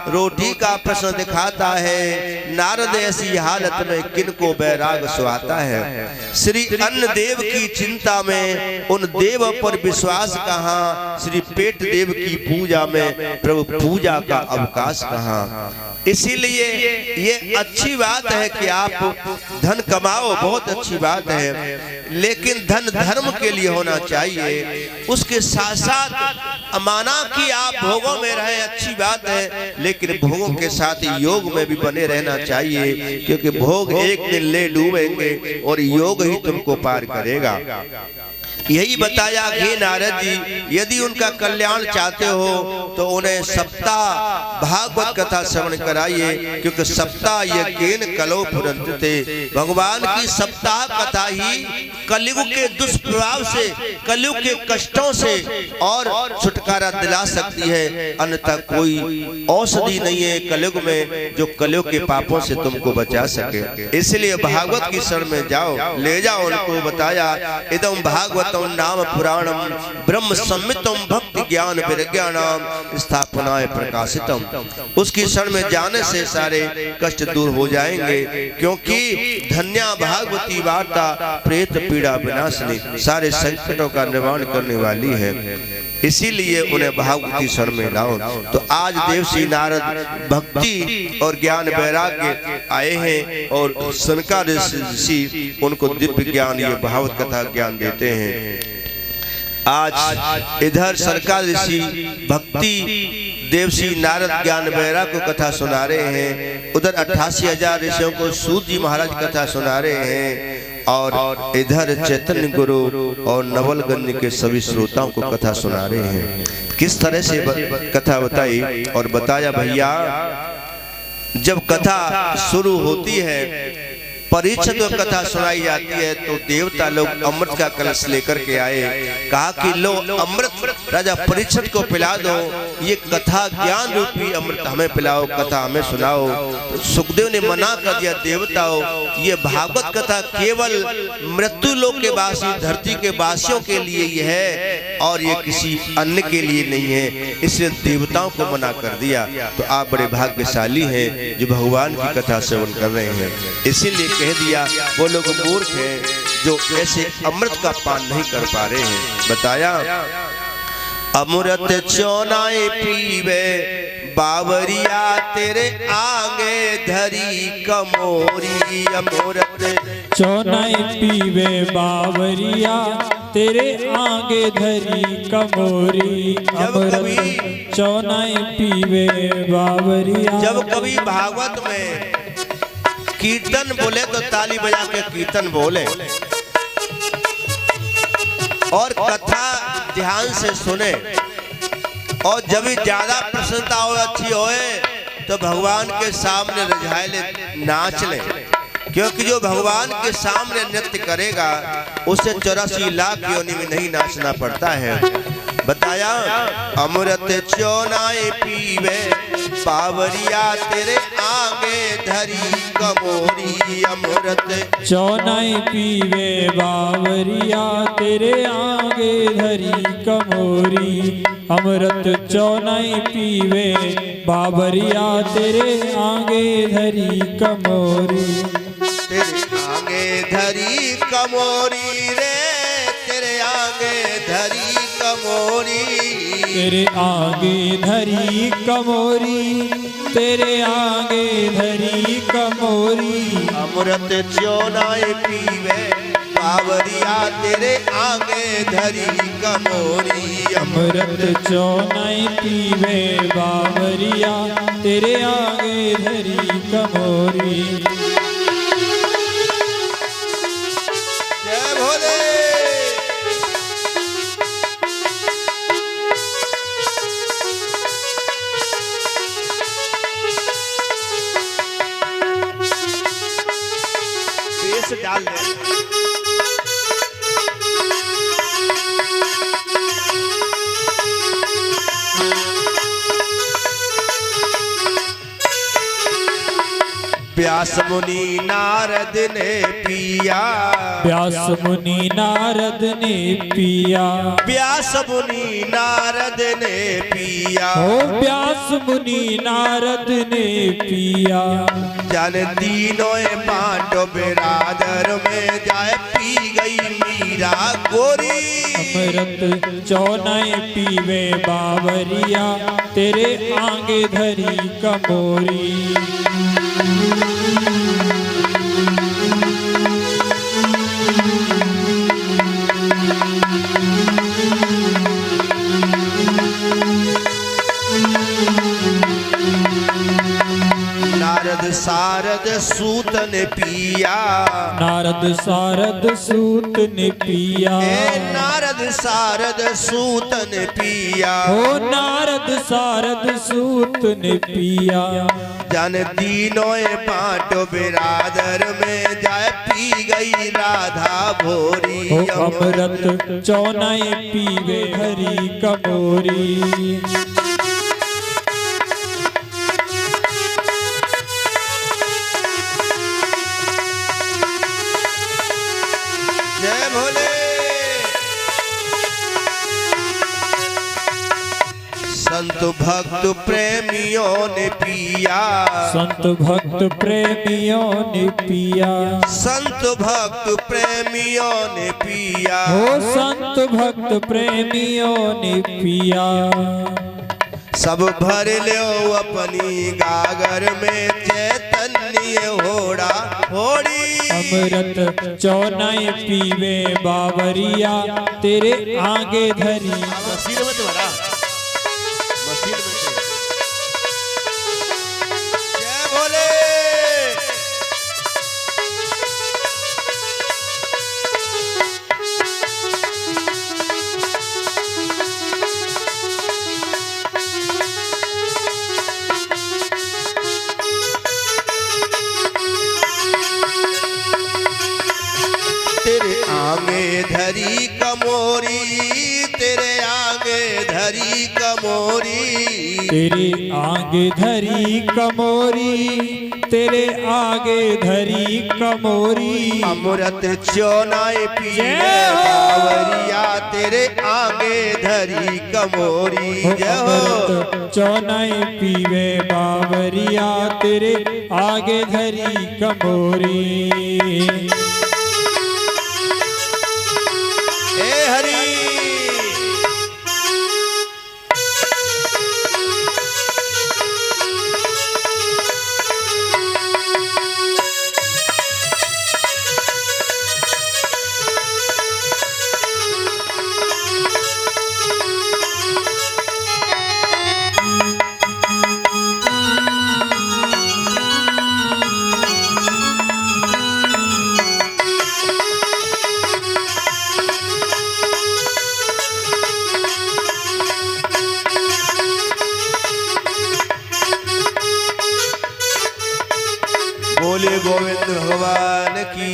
रोटी का प्रश्न दिखाता है। नारद ऐसी हालत में किनको बैराग सुहाता है। श्री अन्न देव की चिंता में उन देव पर विश्वास कहाँ, श्री पेट देव की पूजा में प्रभु पूजा का अवकाश कहाँ। इसीलिए ये अच्छी बात है कि आप धन कमाओ, बहुत अच्छी बात है, लेकिन धन धर्म के लिए होना चाहिए। उसके साथ साथ अमाना कि आप भोगों में रहें, अच्छी बात है, लेकिन भोगों के साथ योग में भी बने रहना चाहिए, क्योंकि भोग एक दिन ले डूबेंगे और योग ही तुमको पार करेगा। यही बताया कि नारद जी यदि उनका कल्याण चाहते हो तो उन्हें सप्ताह भागवत कथा श्रवण कराइए, क्योंकि सप्ताह यज्ञेन कलो फुरन्ते, भगवान की सप्ताह कथा ही कलयुग के दुष्प्रभाव से, कलयुग के कष्टों से और छुटकारा दिला सकती है। अन्यथा कोई औषधि नहीं है कलयुग में जो कलयुग के पापों से तुमको बचा सके। इसलिए भागवत की शरण में जाओ, ले जाओ। उनको बताया इदम भागवत नाम पुराणम ब्रह्म संमितम भक्ति ज्ञान विज्ञानम स्थापनाय प्रकाशितम। उसकी शरण में जाने से सारे कष्ट दूर हो जाएंगे, क्योंकि धन्या भागवती वार्ता प्रेत पीड़ा विनाशिनी, सारे संकटों का निवारण करने वाली है। इसीलिए उन्हें भागवती शरण में लाओ। तो आज देवसी नारद भक्ति और ज्ञान वैराग्य आए हैं और सनकादिक ऋषि उनको दिव्य ज्ञान ये भागवत कथा ज्ञान देते हैं। आज इधर सनकादिक ऋषि भक्ति देवसी नारद ज्ञान वैराग्य को कथा सुना रहे हैं, उधर 88,000 ऋषियों को सूत जी महाराज कथा सुना रहे हैं, और इधर चैतन्य गुरु और नवलगंज के सभी श्रोताओं को कथा सुना रहे हैं। किस तरह से कथा बताई और बताया भैया, जब कथा शुरू होती है परीक्षित को कथा सुनाई जाती है तो देवता लोग अमृत का कलश लेकर के आए, कहा कि लो अमृत राजा परीक्षित को पिला दो, ये कथा ज्ञान रूपी अमृत हमें पिलाओ, कथा हमें सुनाओ। तो सुखदेव ने मना कर दिया, देवताओं ये भागवत कथा केवल मृत्यु लोक के वासी धरती के वासियों के लिए ही है और ये किसी अन्य के लिए नहीं है, इसलिए देवताओं को मना कर दिया। तो आप बड़े भाग्यशाली हैं जो भगवान की कथा सेवन कर रहे हैं। इसीलिए कह दिया वो लोग मूर्ख हैं जो ऐसे अमृत का पान नहीं कर पा रहे हैं। बताया अमृत चौनाए पीवे बावरिया तेरे आगे धरी कमोरी, अमृत चौनाई पीवे बावरिया तेरे आगे धरी कमोरी, अमृत चौनाई पीवे बावरिया। जब कभी भागवत में कीर्तन बोले तो ताली बजा के कीर्तन बोले और कथा ध्यान से सुने, और जब भी ज्यादा प्रसन्नता हो अच्छी होए तो भगवान के सामने रिझाए नाच ले, क्योंकि जो भगवान के सामने नृत्य करेगा उसे 84 लाख योनि में नहीं नाचना पड़ता है। बताया अमृत चौनाए पीवे बावरिया तेरे आगे धरी कमोरी। अमृत चौनाई पीवे बावरिया तेरे आगे धरी कमोरी। अमृत चौनाई पीवे बावरिया तेरे आगे धरी कमोरी। तेरे आगे धरी कमोरी रे तेरे आगे धरी कमोरी। तेरे आगे धरी कमोरी तेरे आगे धरी कमोरी। अमृत चौनाए पीवे बावरिया तेरे आगे धरी कमोरी। अमृत चौनाई पीवे बावरिया तेरे आगे धरी कमोरी। जय भोले। बेस डाल दे। व्यास मुनि नारद ने पिया। व्यास मुनि नारद ने पिया। व्यास मुनि नारद ने पिया। हो व्यास मुनि नारद ने पिया। जन तीनों पांडव बिरादर में जाए पी गई मीरा गोरी। अमृत चौनाई पीवे बावरिया तेरे आगे धरी कमोरी। नारद सारद सूत ने पिया। नारद सारद सूत ने पिया। नारद सारद सूत ने पिया। हो नारद सारद सूत ने पिया। जन तीनों पांडव बिरादर में जाए पी गई राधा भोरी। हो अमृत चौनाई पीवे हरी कमोरी। जय भोले। संत भक्त प्रेमियों ने पिया। संत भक्त प्रेमियों ने पिया। संत भक्त प्रेमियों ने पिया। हो संत भक्त प्रेमियों ने पिया। सब भर लो अपनी गागर में चैतन्य होड़ा होड़ी। अमृत चौनाई पीवे बावरिया तेरे आगे धरी। मशीन में तुम्हारा मशीन में जय भोले। तेरे आगे धरी कमोरी। तेरे आगे धरी कमोरी। तेरे आगे धरी कमोरी तेरे आगे धरी कमोरी। अमृत चौनाए पीवे बावरिया तेरे आगे धरी कमोरी। जय हो। अमृत चौनाई पीवे बावरिया तेरे आगे धरी कमोरी। हे हरि। बोले गोविंद भगवान की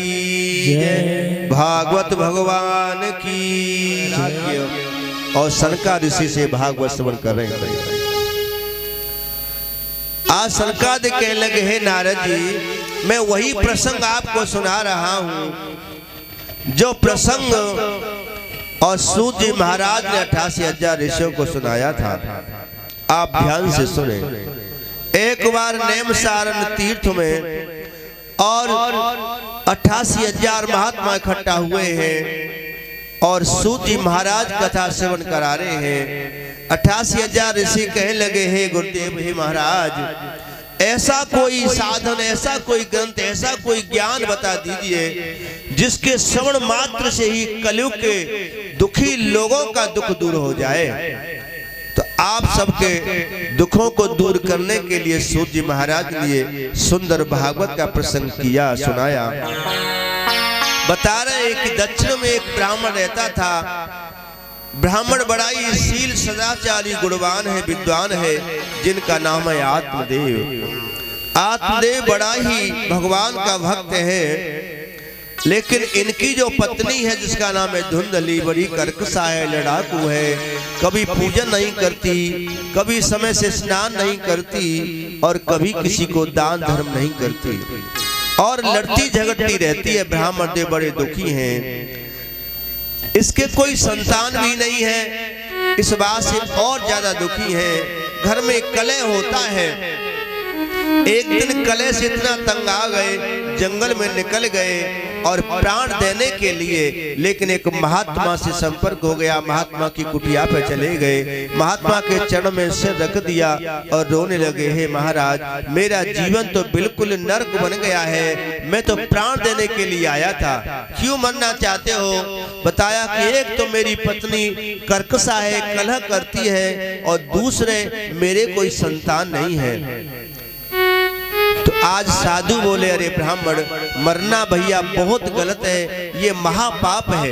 जय। भागवत भगवान की जय। और सनका ऋषि से भागवत श्रवण कर रहे हैं। आज सनकादिक कहने लगे, हे नारद जी, मैं वही प्रसंग आपको सुना रहा हूं जो प्रसंग और सूत जी महाराज ने 88,000 ऋषियों को सुनाया था। आप ध्यान से सुने। एक बार नेमसारण तीर्थ में और 88,000 महात्मा इकट्ठा हुए हैं और सूत जी महाराज कथा सेवन करा रहे हैं। 88,000 ऋषि कहने लगे, हे गुरुदेव, हे महाराज, ऐसा कोई साधन, ऐसा कोई ग्रंथ, ऐसा कोई ज्ञान बता दीजिए जिसके श्रवण मात्र से ही कलयुग के दुखी लोगों का दुख दूर हो जाए। तो आप सबके दुखों को दूर करने के लिए सूत जी महाराज ने सुंदर भागवत का प्रसंग किया, सुनाया। बता रहे हैं कि दक्षिण में एक ब्राह्मण रहता था। ब्राह्मण बड़ा ही शील सदाचारी गुणवान है, विद्वान है, जिनका नाम है आत्मदेव। आत्मदेव बड़ा ही भगवान का भक्त है, लेकिन इनकी जो पत्नी है जिसका नाम है धुंधली, बड़ी कर्कशा है, लड़ाकू है, कभी पूजन नहीं करती, कभी समय से स्नान नहीं करती और कभी किसी को दान धर्म नहीं करती और लड़ती झगड़ती रहती है। ब्राह्मण देव बड़े दुखी हैं। इसके कोई संतान भी नहीं है, इस बात से और ज्यादा दुखी है। घर में कलह होता है। एक दिन कलह से इतना तंग आ गए, जंगल में निकल गए और प्राण देने के लिए, लेकिन एक महात्मा से संपर्क हो गया। महात्मा की कुटिया पे चले गए, महात्मा के चरण में सिर रख दिया और रोने लगे, हे महाराज, मेरा जीवन तो बिल्कुल नर्क बन गया है, मैं तो प्राण देने के लिए आया था, क्यों मरना चाहते हो? बताया कि एक तो मेरी पत्नी कर्कशा है, कलह करती है, और दूसरे मेरे कोई संतान नहीं है। तो आज साधु बोले, अरे ब्राह्मण, मरना भैया बहुत गलत है, ये महापाप है,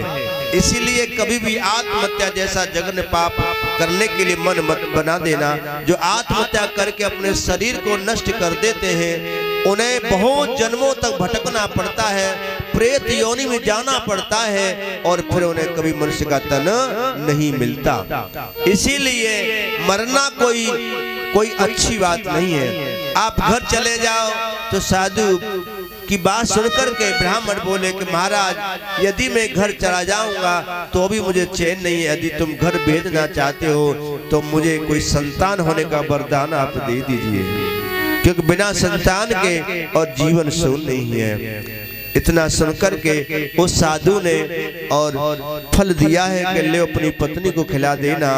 इसीलिए कभी भी आत्महत्या जैसा जघन्य पाप करने के लिए मन मत बना देना। जो आत्महत्या करके अपने शरीर को नष्ट कर देते हैं उन्हें बहुत जन्मों तक भटकना पड़ता है, प्रेत योनि में जाना पड़ता है और फिर उन्हें कभी मनुष्य का तन नहीं मिलता। इसीलिए मरना कोई अच्छी बात नहीं है। आप घर चले जाओ तो साधु की बात सुनकर के ब्राह्मण बोले कि महाराज, यदि मैं घर चला जाऊंगा तो भी मुझे चैन नहीं है, यदि तुम घर भेजना चाहते हो तो मुझे कोई संतान होने का वरदान आप दे दीजिए, क्योंकि बिना संतान के और जीवन शून्य नहीं है। इतना सुनकर के उस साधु ने और फल दिया है कि ले अपनी पत्नी को खिला देना,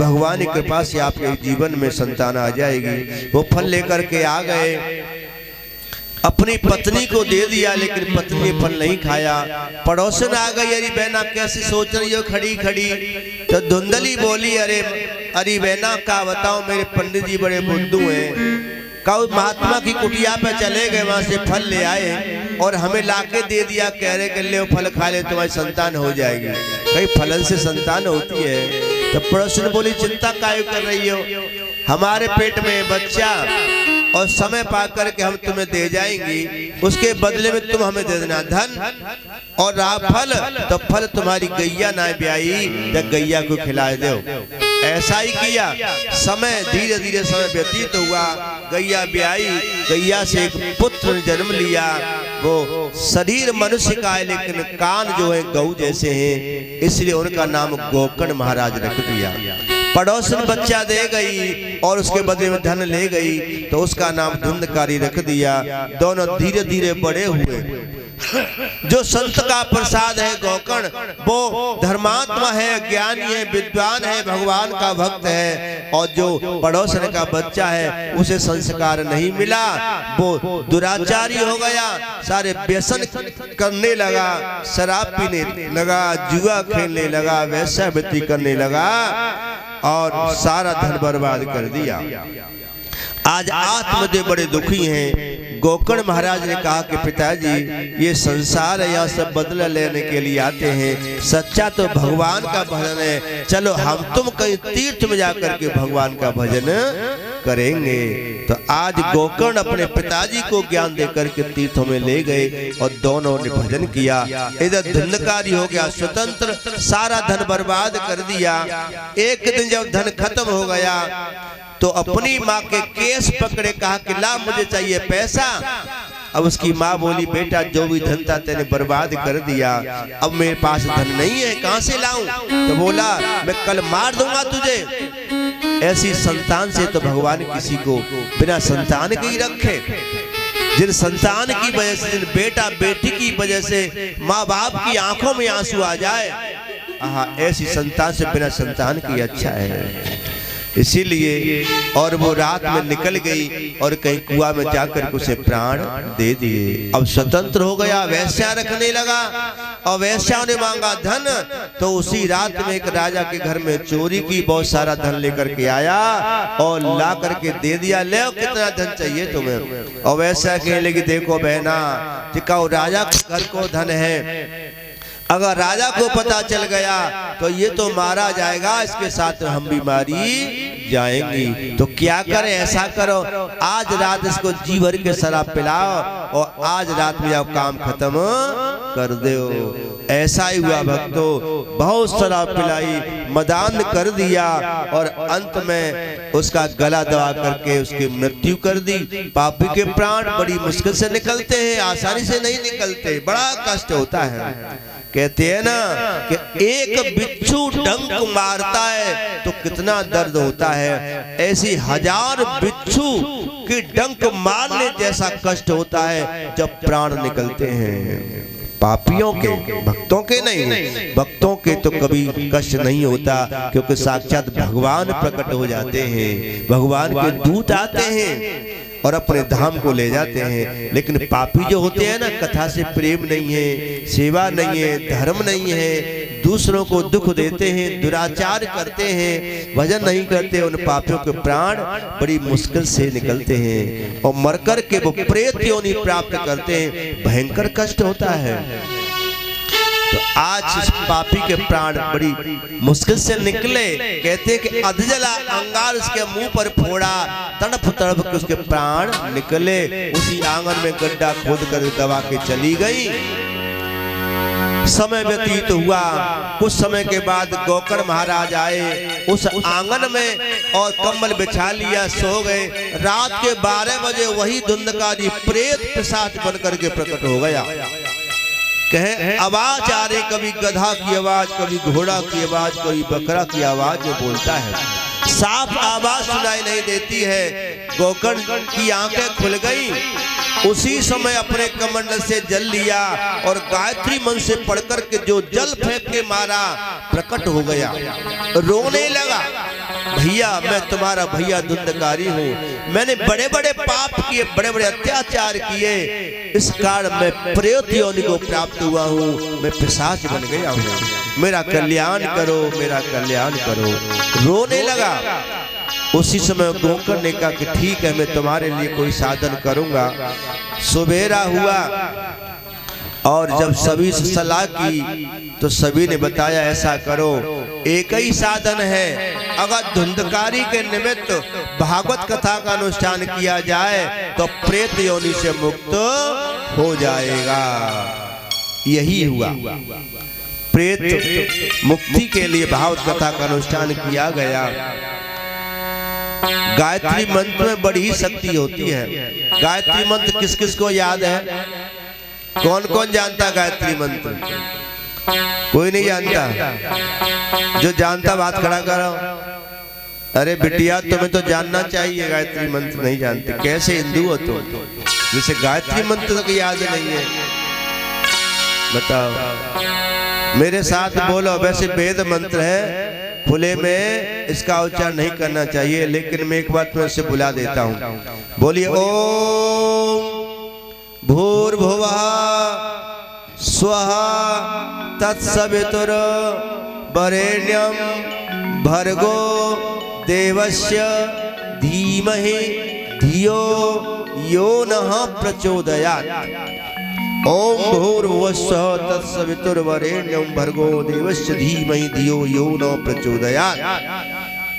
भगवान की कृपा से आपके जीवन में संतान आ जाएगी। वो फल लेकर के आ गए, अपनी पत्नी को दे दिया, लेकिन पत्नी ने फल नहीं खाया। पड़ोसन आ गई, अरे बहना कैसे सोच रही हो खड़ी खड़ी? तो धुंधली बोली, अरे बहना का बताओ, मेरे पंडित जी बड़े बुद्धू हैं, कल महात्मा की कुटिया पे चले गए, वहां से फल ले आए और हमें लाके दे दिया, कह रहे कि ले फल खा ले, तुम्हारी संतान हो जाएगी। कई फलन से संतान होती है। तो पड़ोसन बोली, चिंता काहे कर रही हो, हमारे पेट में बच्चा और समय पा करके हम तुम्हें दे जाएंगी, उसके बदले में तुम हमें दे देना धन और रहा फल, तो फल तुम्हारी गैया ना ब्याई या गैया को खिलाए दो। ऐसा ही किया। समय धीरे धीरे समय व्यतीत हुआ, गैया ब्याई, गैया से एक पुत्र जन्म लिया। वो शरीर मनुष्य का है लेकिन कान जो है गौ जैसे हैं, इसलिए उनका नाम गोकर्ण महाराज रख दिया। पड़ोसन बच्चा दे गई और उसके बदले में धन ले गई, तो उसका नाम धुंधकारी रख दिया। दोनों धीरे धीरे बड़े हुए। जो संत का प्रसाद है गोकर्ण, वो धर्मात्मा है, ज्ञानी है, विद्वान है, भगवान का भक्त है। और जो पड़ोसन का बच्चा है उसे संस्कार नहीं मिला, वो दुराचारी हो गया, सारे व्यसन करने लगा, शराब पीने लगा, जुआ खेलने लगा, वेश्यावृत्ति करने लगा और सारा धन बर्बाद कर दिया। आज आत्मदेव बड़े दुखी हैं। गोकर्ण महाराज ने कहा कि पिताजी, ये संसार है, यहाँ सब बदला लेने के लिए आते हैं, सच्चा तो भगवान का भजन है, चलो हम तुम कहीं तीर्थ में जाकर के भगवान का भजन करेंगे। तो आज गोकर्ण अपने पिताजी को ज्ञान देकर के तीर्थों में ले गए और दोनों ने भजन किया। इधर धुंधकारी हो गया स्वतंत्र, सारा धन बर्बाद कर दिया। एक दिन जब धन खत्म हो गया तो अपनी माँ के केस पकड़े, कहा कि ला मुझे चाहिए पैसा। अब उसकी माँ बोली बेटा जो भी धन था तेने बर्बाद कर दिया, अब मेरे पास धन नहीं है, कहां से लाऊं? तो बोला मैं कल मार दूंगा तुझे। ऐसी संतान से तो भगवान किसी को बिना संतान के ही रखे। जिन संतान की वजह से, जिन बेटा बेटी की वजह से माँ बाप की आंखों में आंसू आ जाए, ऐसी संतान से बिना संतान की अच्छा है। इसीलिए और वो रात में निकल गई और कहीं कुआं में जाकर उसे प्राण दे दिए। अब स्वतंत्र हो गया, वैश्या रखने लगा और वैश्या ने मांगा धन, तो उसी रात में एक राजा के घर में चोरी की, बहुत सारा धन लेकर के आया और ला करके दे दिया। ले कितना धन चाहिए तुम्हें? और वैश्या कहने लगी देखो बहना, टिकाऊ राजा के घर को धन है, अगर राजा को पता चल गया तो ये तो मारा जाएगा, इसके साथ हम भी मारी जाएंगी। तो क्या करें? ऐसा करो आज रात इसको जी भर के शराब पिलाओ और आज रात में आप काम खत्म कर दो। ऐसा ही हुआ भक्तों, बहुत शराब पिलाई, मदान कर दिया और अंत में उसका गला दबा करके उसकी मृत्यु कर दी। पापी के प्राण बड़ी मुश्किल से निकलते हैं, आसानी से नहीं निकलते, बड़ा कष्ट होता है। कहते हैं ना कि एक बिच्छू डंक मारता है तो कितना दर्द होता है, ऐसी हजार बिच्छू की डंक मारने जैसा कष्ट होता है जब प्राण निकलते हैं। पापियों के, भक्तों के नहीं। भक्तों के तो कभी कष्ट नहीं होता क्योंकि साक्षात भगवान प्रकट हो जाते हैं, भगवान के दूत आते हैं और अपने धाम को ले जाते हैं। लेकिन पापी जो होते हैं ना, कथा से प्रेम नहीं है, सेवा नहीं है, धर्म नहीं है, दूसरों को दुख देते हैं, दुराचार करते हैं, भजन नहीं करते, उन पापियों के प्राण बड़ी मुश्किल से निकलते हैं और मरकर के वो प्रेत योनि प्राप्त करते हैं। भयंकर कष्ट होता है। तो आज इस पापी के प्राण बड़ी मुश्किल से निकले। कहते हैं कि अधजला अंगार उसके मुंह पर फोड़ा, तड़प तड़प के उसके प्राण निकले। उसी आंगन में गड्ढा खोद कर दबा के चली गई। समय व्यतीत हुआ, कुछ समय के बाद गोकर्ण महाराज आए उस आंगन में और कंबल बिछा लिया, सो गए। रात के 12 बजे वही धुंधकारी प्रेत पिशाच बनकर के प्रकट हो गया। कहे आवाज आ रही, कभी गधा की आवाज, कभी घोड़ा की आवाज, कभी बकरा की आवाज में बोलता है, साफ आवाज सुनाई नहीं देती है। गोकर्ण की आंखें खुल गई। उसी समय अपने कमंडल से जल लिया और गायत्री मंत्र से पढ़कर के जो जल फेंक के मारा, प्रकट हो गया, रोने लगा। भैया मैं तुम्हारा भैया धुंधकारी हूँ, मैंने बड़े बड़े पाप किए, बड़े बड़े अत्याचार किए, इस कारण मैं प्रेत योनि को प्राप्त हुआ हूँ, मैं पिशाच बन गया हूँ, मेरा कल्याण करो, मेरा कल्याण करो। रोने लगा। उसी समय गोकर्ण ने कहा कि ठीक है, मैं तुम्हारे लिए कोई साधन करूंगा। सुबेरा हुआ और जब सभी से सलाह की तो सभी ने बताया ऐसा करो, एक ही साधन है, अगर धुंधकारी के निमित्त भागवत कथा का अनुष्ठान किया जाए तो प्रेत योनि से मुक्त हो जाएगा। यही हुआ, प्रेत मुक्ति के लिए भागवत कथा का अनुष्ठान किया गया। गायत्री मंत्र में बड़ी ही शक्ति होती है। गायत्री मंत्र किस किस को याद है? कौन कौन जानता गायत्री मंत्र? कोई नहीं जानता? जो जानता बात खड़ा करो। अरे बिटिया तुम्हें तो जानना चाहिए, गायत्री मंत्र नहीं जानते, कैसे हिंदू हो तुम? जैसे गायत्री मंत्र तो याद नहीं है। बताओ, मेरे साथ बोलो। वैसे वेद मंत्र है, खुले में इसका उच्चारण नहीं करना चाहिए, लेकिन मैं एक बात मैं उससे बुला देता हूँ। बोलिए ओम भूर्भुवः स्वः तत्सवितुर वरेण्यं भर्गो देवस्य धीमहि धियो यो नः प्रचोदयात्। ओम भूर्भुवः स्वः तत्सवितुर्वरेण्यं भर्गो देवस्य धीमहि धियो यो नः प्रचोदयात्।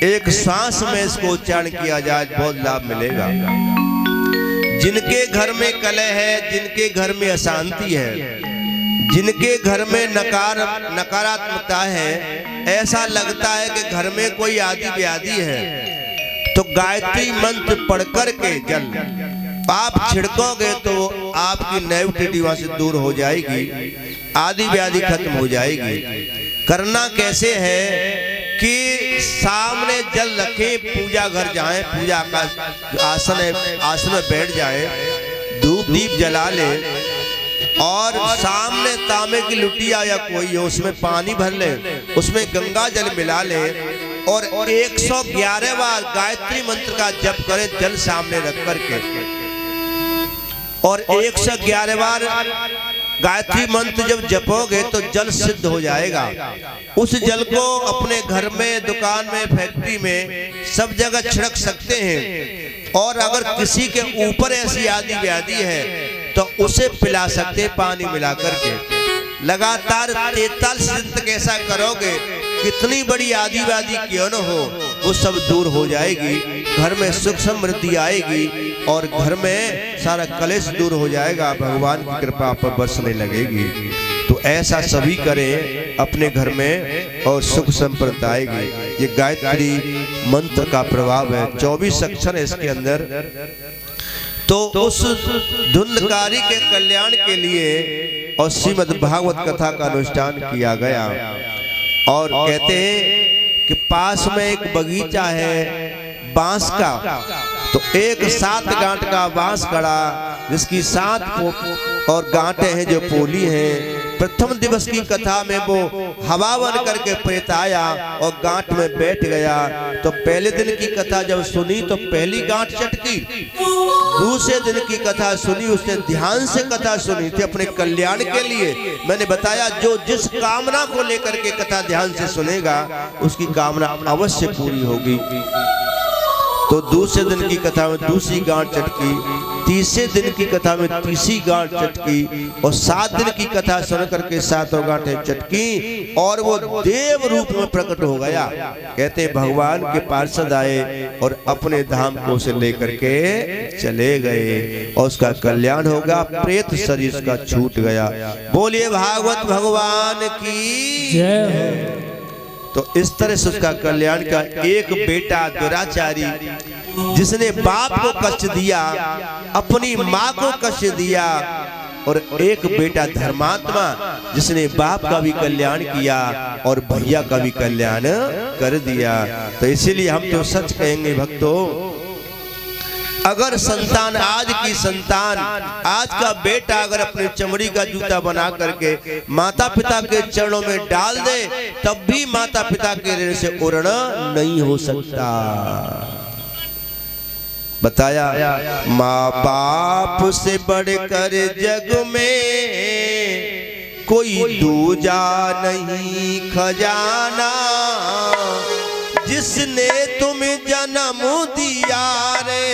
एक सांस में इसको उच्चारण किया जाए बहुत लाभ मिलेगा। जिनके घर में कलह है, जिनके घर में अशांति है, जिनके घर में नकारात्मकता है, ऐसा लगता है कि घर में कोई आदि व्याधि है, तो गायत्री मंत्र पढ़ कर के जल आप छिड़कोगे तो आपकी नेगेटिविटी वहां से दूर हो जाएगी, आदि व्याधि खत्म हो जाएगी। करना कैसे है कि सामने जल रखे, पूजा घर जाए, पूजा का आसन है, आसन में बैठ जाए, धूप दीप जला ले और सामने तांबे की लुटिया या कोई हो उसमें पानी भर ले, उसमें गंगा जल मिला ले और 111 बार गायत्री मंत्र का जप करे जल सामने रख करके, और 111 बार गायत्री मंत्र जब जपोगे तो जल सिद्ध हो जाएगा। उस जल को अपने घर में, दुकान में, फैक्ट्री में सब जगह छिड़क सकते हैं। और अगर किसी के ऊपर ऐसी आदि व्याधि है तो उसे पिला सकते हैं पानी मिला करके। लगातार 43 दिन तक ऐसा करोगे, कितनी बड़ी आदि व्याधि क्यों न हो वो सब दूर हो जाएगी, घर में सुख समृद्धि आएगी और घर में सारा कलेश दूर हो जाएगा, भगवान की कृपा पर बरसने लगेगी। तो ऐसा सभी करें अपने घर में और सुख संपत्ति आएगी। ये गायत्री मंत्र का प्रभाव है, 24 अक्षर है इसके अंदर। तो उस धुंधकारी के कल्याण के लिए और श्रीमद् भागवत कथा का अनुष्ठान किया गया। और कहते हैं कि पास में एक बगीचा है बांस का, तो एक 7 गांठ का बांस खड़ा, जिसकी 7 और गांठें हैं जो पोली हैं। प्रथम दिवस की कथा में वो हवा बन करके प्रेत आया और गांठ में बैठ गया। तो पहले दिन की कथा जब सुनी तो पहली गांठ चटकी, दूसरे दिन की कथा सुनी, उसने ध्यान से कथा सुनी थी अपने कल्याण के लिए। मैंने बताया जो जिस कामना को लेकर के कथा ध्यान से सुनेगा उसकी कामना अवश्य पूरी होगी। तो दूसरे दिन की कथा में दूसरी गांठ चटकी, तीसरे दिन की कथा में तीसरी गांठ चटकी और 7 दिन की कथा सुन करके 7 गांठें चटकी और वो देव रूप में प्रकट हो गया। कहते भगवान के पार्षद आए और अपने धाम को उसे लेकर के चले गए और उसका कल्याण होगा, प्रेत शरीर उसका छूट गया। बोलिए भागवत भगवान की जय। तो इस तरह से उसका कल्याण का। एक बेटा दुराचारी जिसने बाप को कष्ट दिया, अपनी माँ को कष्ट दिया, और एक बेटा धर्मात्मा जिसने बाप का भी कल्याण किया और भैया का भी कल्याण कर दिया। तो इसीलिए हम तो सच कहेंगे भक्तों, अगर संतान, आज की संतान, आज का बेटा अगर अपने चमड़ी का जूता बना करके माता पिता के चरणों में डाल दे, तब भी माता पिता के ऋण से उड़ना नहीं हो सकता। बताया माँ बाप से बढ़कर जग में कोई दूजा नहीं खजाना, जिसने तुम्हें जन्म दिया रे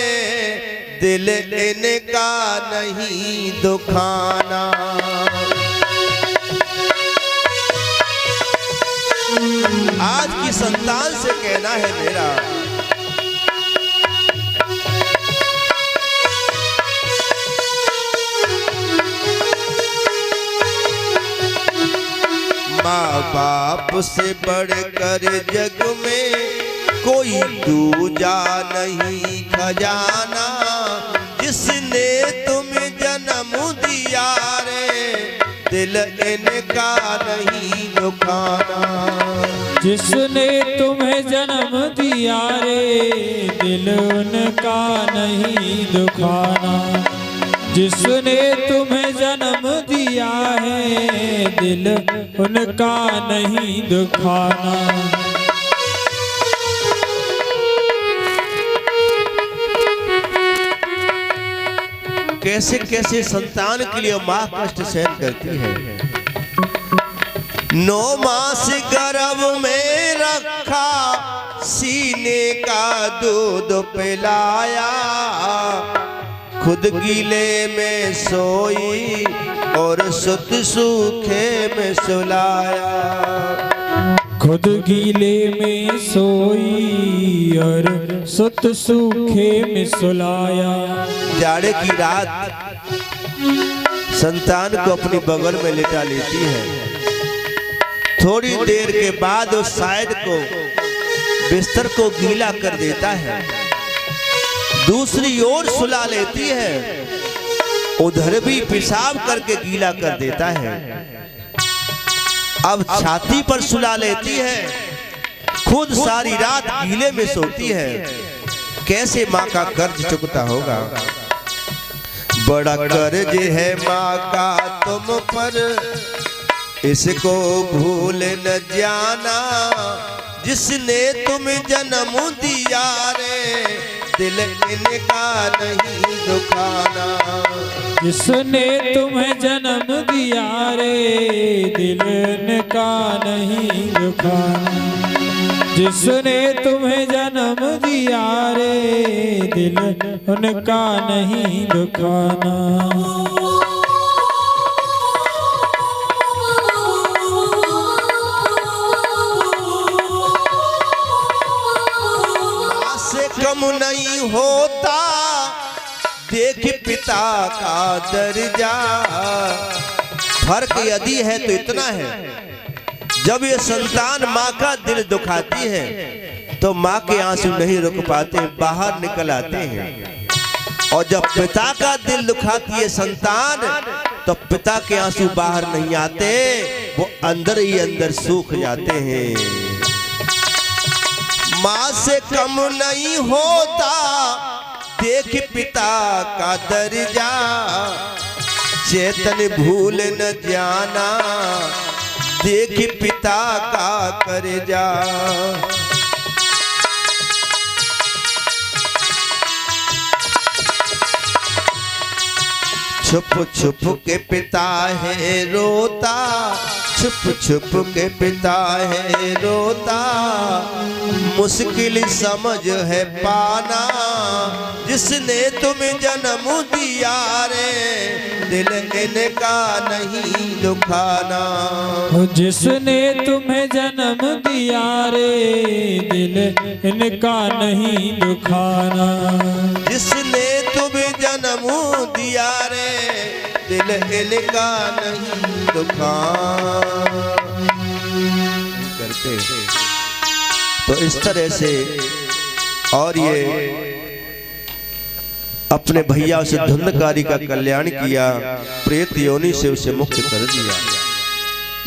दिल इनका नहीं दुखाना। आज की संतान से कहना है मेरा, माँ बाप से बढ़कर जग में कोई दूजा नहीं खजाना, जिसने तुम्हें जन्म दिया रे दिल इनका नहीं दुखाना। जिसने तुम्हें जन्म दिया रे दिल उनका नहीं दुखाना, जिसने तुम्हें जन्म दिया है दिल उनका नहीं दुखाना। कैसे कैसे संतान के लिए माँ कष्ट सहन करती है। 9 मास गर्भ में रखा, सीने का दूध पिलाया, खुद गीले में सोई और सुत सूखे में सुलाया। खुद गीले में सोई और सुत सूखे में सुलाया। जाड़े की रात संतान को अपनी बगल में लिटा लेती है। थोड़ी देर के बाद उस शायद को बिस्तर को गीला कर देता है, दूसरी ओर सुला लेती है, उधर भी पेशाब करके गीला कर देता है। अब छाती पर सुला लेती है, खुद सारी रात गीले में सोती है। कैसे माँ का कर्ज चुकता होगा। बड़ा कर्ज है माँ का तुम पर, इसको भूल न जाना। जिसने तुम्हें जन्म दिया रे, दिल इनका नहीं दुखाना। जिसने तुम्हें जन्म दिया रे, दिल इनका नहीं दुखाना। जिसने तुम्हें जन्म दिया रे, दिल उनका नहीं दुखाना। कम नहीं होता देख पिता का दर्जा। फर्क यदि है तो इतना है, जब ये संतान माँ का दिल दुखाती है तो माँ के आंसू नहीं रुक पाते, बाहर निकल आते हैं। और जब पिता का दिल दुखाती है संतान, तो पिता के आंसू बाहर नहीं आते, वो अंदर ही अंदर सूख जाते हैं। माँ से कम नहीं होता देख पिता का दर्जा। चेतन भूल न जाना देख पिता का कर्जा। छुप छुप के पिता है रोता, छुप छुप के पिता है रोता। मुश्किल समझ है पाना, जिसने तुम्हें जन्म दिया रे, दिल इनका नहीं दुखाना। जिसने तुम्हें जन्म दिया रे, दिल इनका नहीं दुखाना। जिसने तुम्हें जन्म दिया रे, दिल इनका नहीं दुखाना। करते तो इस तरह से, और ये अपने भैया से धुंधकारी का कल्याण किया, प्रेत योनि से उसे मुक्त कर दिया।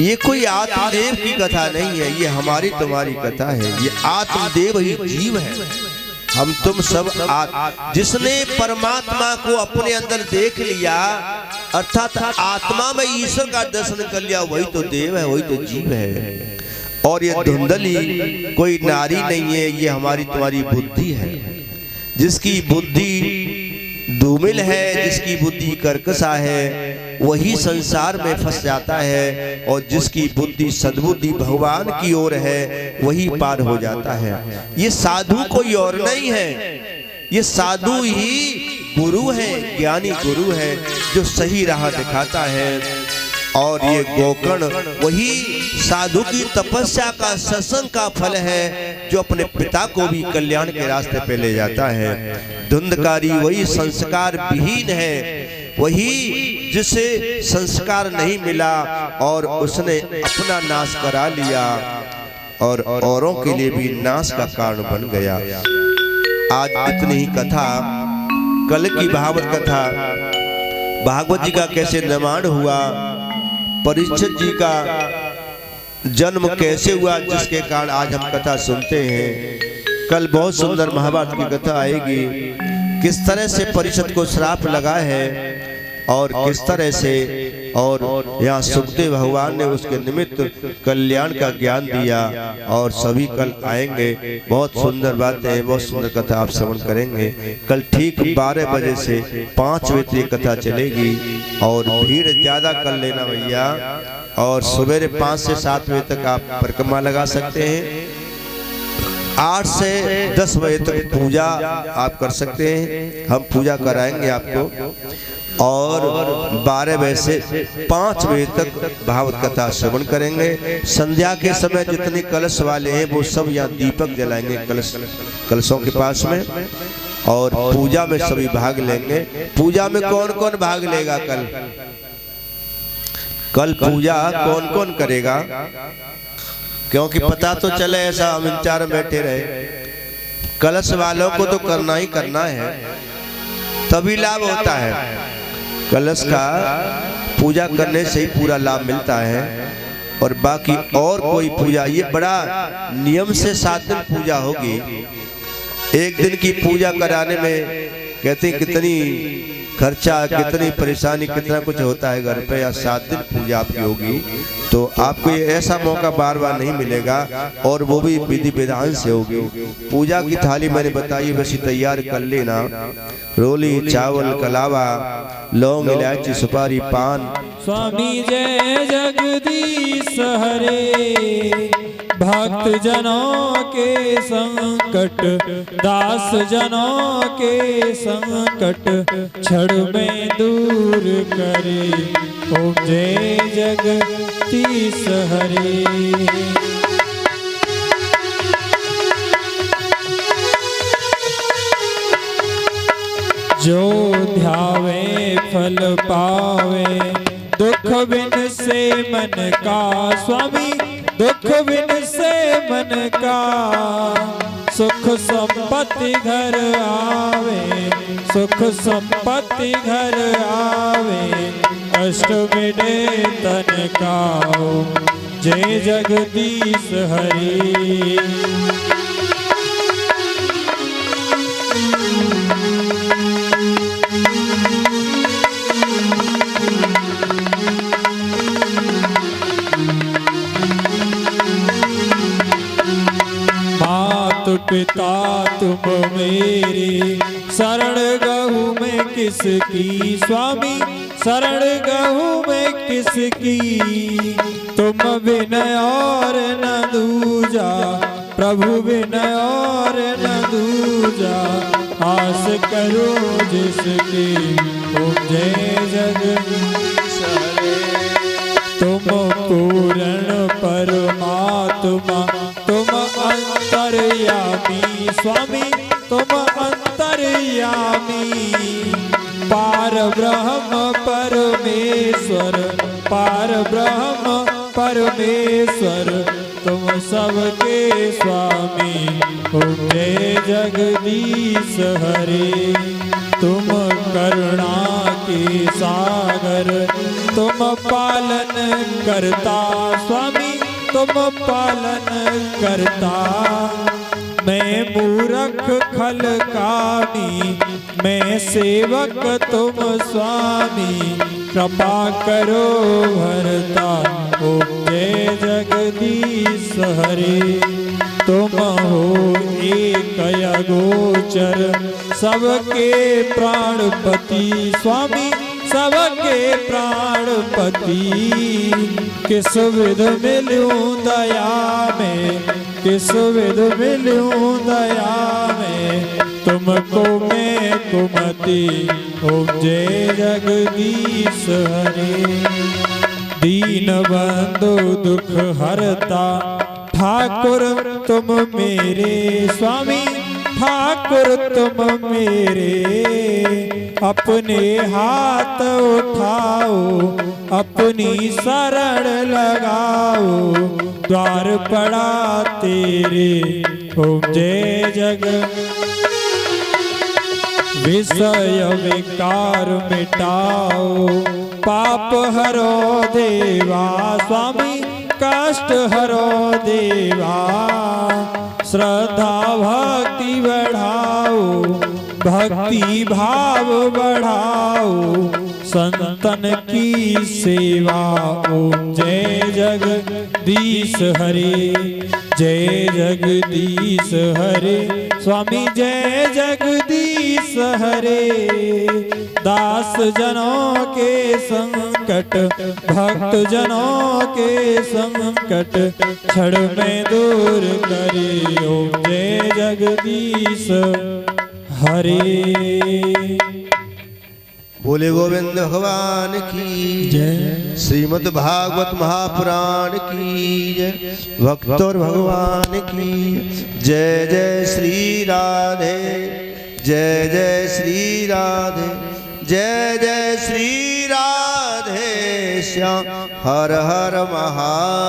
ये कोई आत्मदेव की कथा नहीं है, ये हमारी तुम्हारी कथा है। ये आत्मदेव ही जीव है, हम तुम सब जिसने परमात्मा को अपने अंदर देख लिया, अर्थात आत्मा में ईश्वर का दर्शन कर लिया, वही तो देव है, वही तो जीव है। और ये धुंधली कोई नारी नहीं है, ये हमारी तुम्हारी बुद्धि है। जिसकी बुद्धि धूमिल है, जिसकी बुद्धि कर्कशा है, वही संसार में फंस जाता है। और जिसकी बुद्धि सद्बुद्धि भगवान की ओर है, वही पार हो जाता है। ये साधु कोई और नहीं है, ये साधु ही गुरु है, ज्ञानी गुरु है, जो सही राह दिखाता है। और ये गोकर्ण वही साधु की तपस्या का, सत्संग का फल है, जो अपने पिता को भी कल्याण के रास्ते पे ले जाता है। धुंधकारी वही संस्कार विहीन है, वही जिसे संस्कार नहीं मिला और उसने अपना नाश करा लिया और औरों के लिए भी नाश का कारण बन गया। आज इतनी ही कथा, कल की भागवत कथा, भागवत जी का कैसे निर्माण हुआ, परीक्षित जी का जन्म कैसे हुआ, जिसके कारण आज हम कथा सुनते हैं। कल बहुत सुंदर महाभारत की कथा आएगी, किस तरह से परीक्षित को श्राप लगा है और किस तरह से, और यहाँ सुखदेव भगवान ने उसके निमित्त कल्याण का ज्ञान दिया। और सभी कल आएंगे, बहुत सुंदर बातें, बहुत सुंदर कथा आप श्रवण करेंगे। कल ठीक 12 बजे से 5 बजे तक कथा चलेगी और भीड़ ज्यादा कर लेना भैया। और सवेरे 5 से 7 बजे तक आप परिक्रमा लगा सकते हैं। 8 से 10 बजे तक पूजा आप कर सकते हैं, हम पूजा कराएंगे आपको। और 12 बजे से 5 बजे तक भागवत कथा श्रवण करेंगे। संध्या के समय जितने कलश वाले हैं वो सब यहाँ दीपक जलाएंगे कलशों के पास में, और पूजा में सभी भाग लेंगे। पूजा में कौन कौन भाग लेगा? कल पूजा कौन कौन करेगा? क्योंकि पता तो चले ऐसा हम इंतजार में बैठे रहे। कलश वालों को तो करना ही करना है, तभी लाभ होता है। कलश का पूजा करने से ही पूरा लाभ मिलता है। और बाकी और कोई पूजा, ये बड़ा नियम से 7 दिन पूजा होगी। एक दिन की पूजा कराने में कहते हैं कितनी खर्चा, कितनी परेशानी, कितना कुछ होता है घर पे। या 7 दिन पूजा आपकी होगी, तो आपको ये ऐसा मौका बार बार नहीं मिलेगा, और वो भी विधि विधान से होगी। पूजा की थाली मैंने बताई वैसी तैयार कर लेना। रोली, चावल, कलावा, लौंग, इलायची, सुपारी, पान। स्वामी जय जगदीश हरे, भक्त जनों के संकट, दास जनों के संकट क्षण में दूर करे। ओम जय जगदीश हरे। जो ध्यावे फल पावे, दुख बिन से मन का। स्वामी दुख बिन से मन का, सुख संपत्ति घर आवे, सुख संपत्ति घर आवे। कष्ट मिटे तन का, जय जगदीश हरि। पिता तुम मेरे, शरण गहूँ मैं किसकी। स्वामी शरण गहूँ मैं किसकी, तुम बिन और न दूजा, प्रभु बिन और न दूजा। आस करो जिसकी, ओम जय जगदीश हरे। तुम पूर्ण परमात्मा, तुम अंतर्यामी। स्वामी तुम अंतर्यामी, पार ब्रह्म परमेश्वर, पार ब्रह्म परमेश्वर। तुम सबके स्वामी, ओम जय जगदीश हरे। तुम करुणा के सागर, तुम पालन करता। स्वामी तुम पालन करता। मैं मूरख खल कामी, मैं सेवक तुम स्वामी। कृपा करो भरता, ओम जय जगदीश हरे। तुम हो एक अगोचर, सबके प्राणपति। स्वामी सबके प्राणपति, किस विध मिलूं दया में, किस विध मिलूं दया में। तुमको मैं कुमति, ओम जय जगदीश हरे। दीन बंधु दुख हरता, ठाकुर तुम मेरे। स्वामी ठाकुर तुम मेरे, अपने हाथ उठाओ, अपनी शरण लगाओ। द्वार पड़ा तेरे, ओम जय जग। विषय विकार मिटाओ, पाप हरो देवा। स्वामी कष्ट हरो देवा। श्रद्धा भक्ति बढ़ाओ, भक्ति भाव बढ़ाओ संतन की सेवा। ओम जय जगदीश हरे, जय जगदीश हरे, स्वामी जय जगदीश हरे। दास जनों के संकट, भक्त जनों के संकट क्षण में दूर करे। ओम जय जगदीश हरे। बोले गोविंद भगवान की जय। श्रीमद् भागवत महापुराण की जय। भक्त और भगवान की जय। जय श्री राधे, जय जय श्री राधे, जय जय श्री राधे श्याम। हर हर महादेव।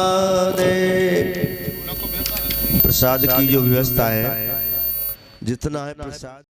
प्रसाद की जो व्यवस्था है, जितना है प्रसाद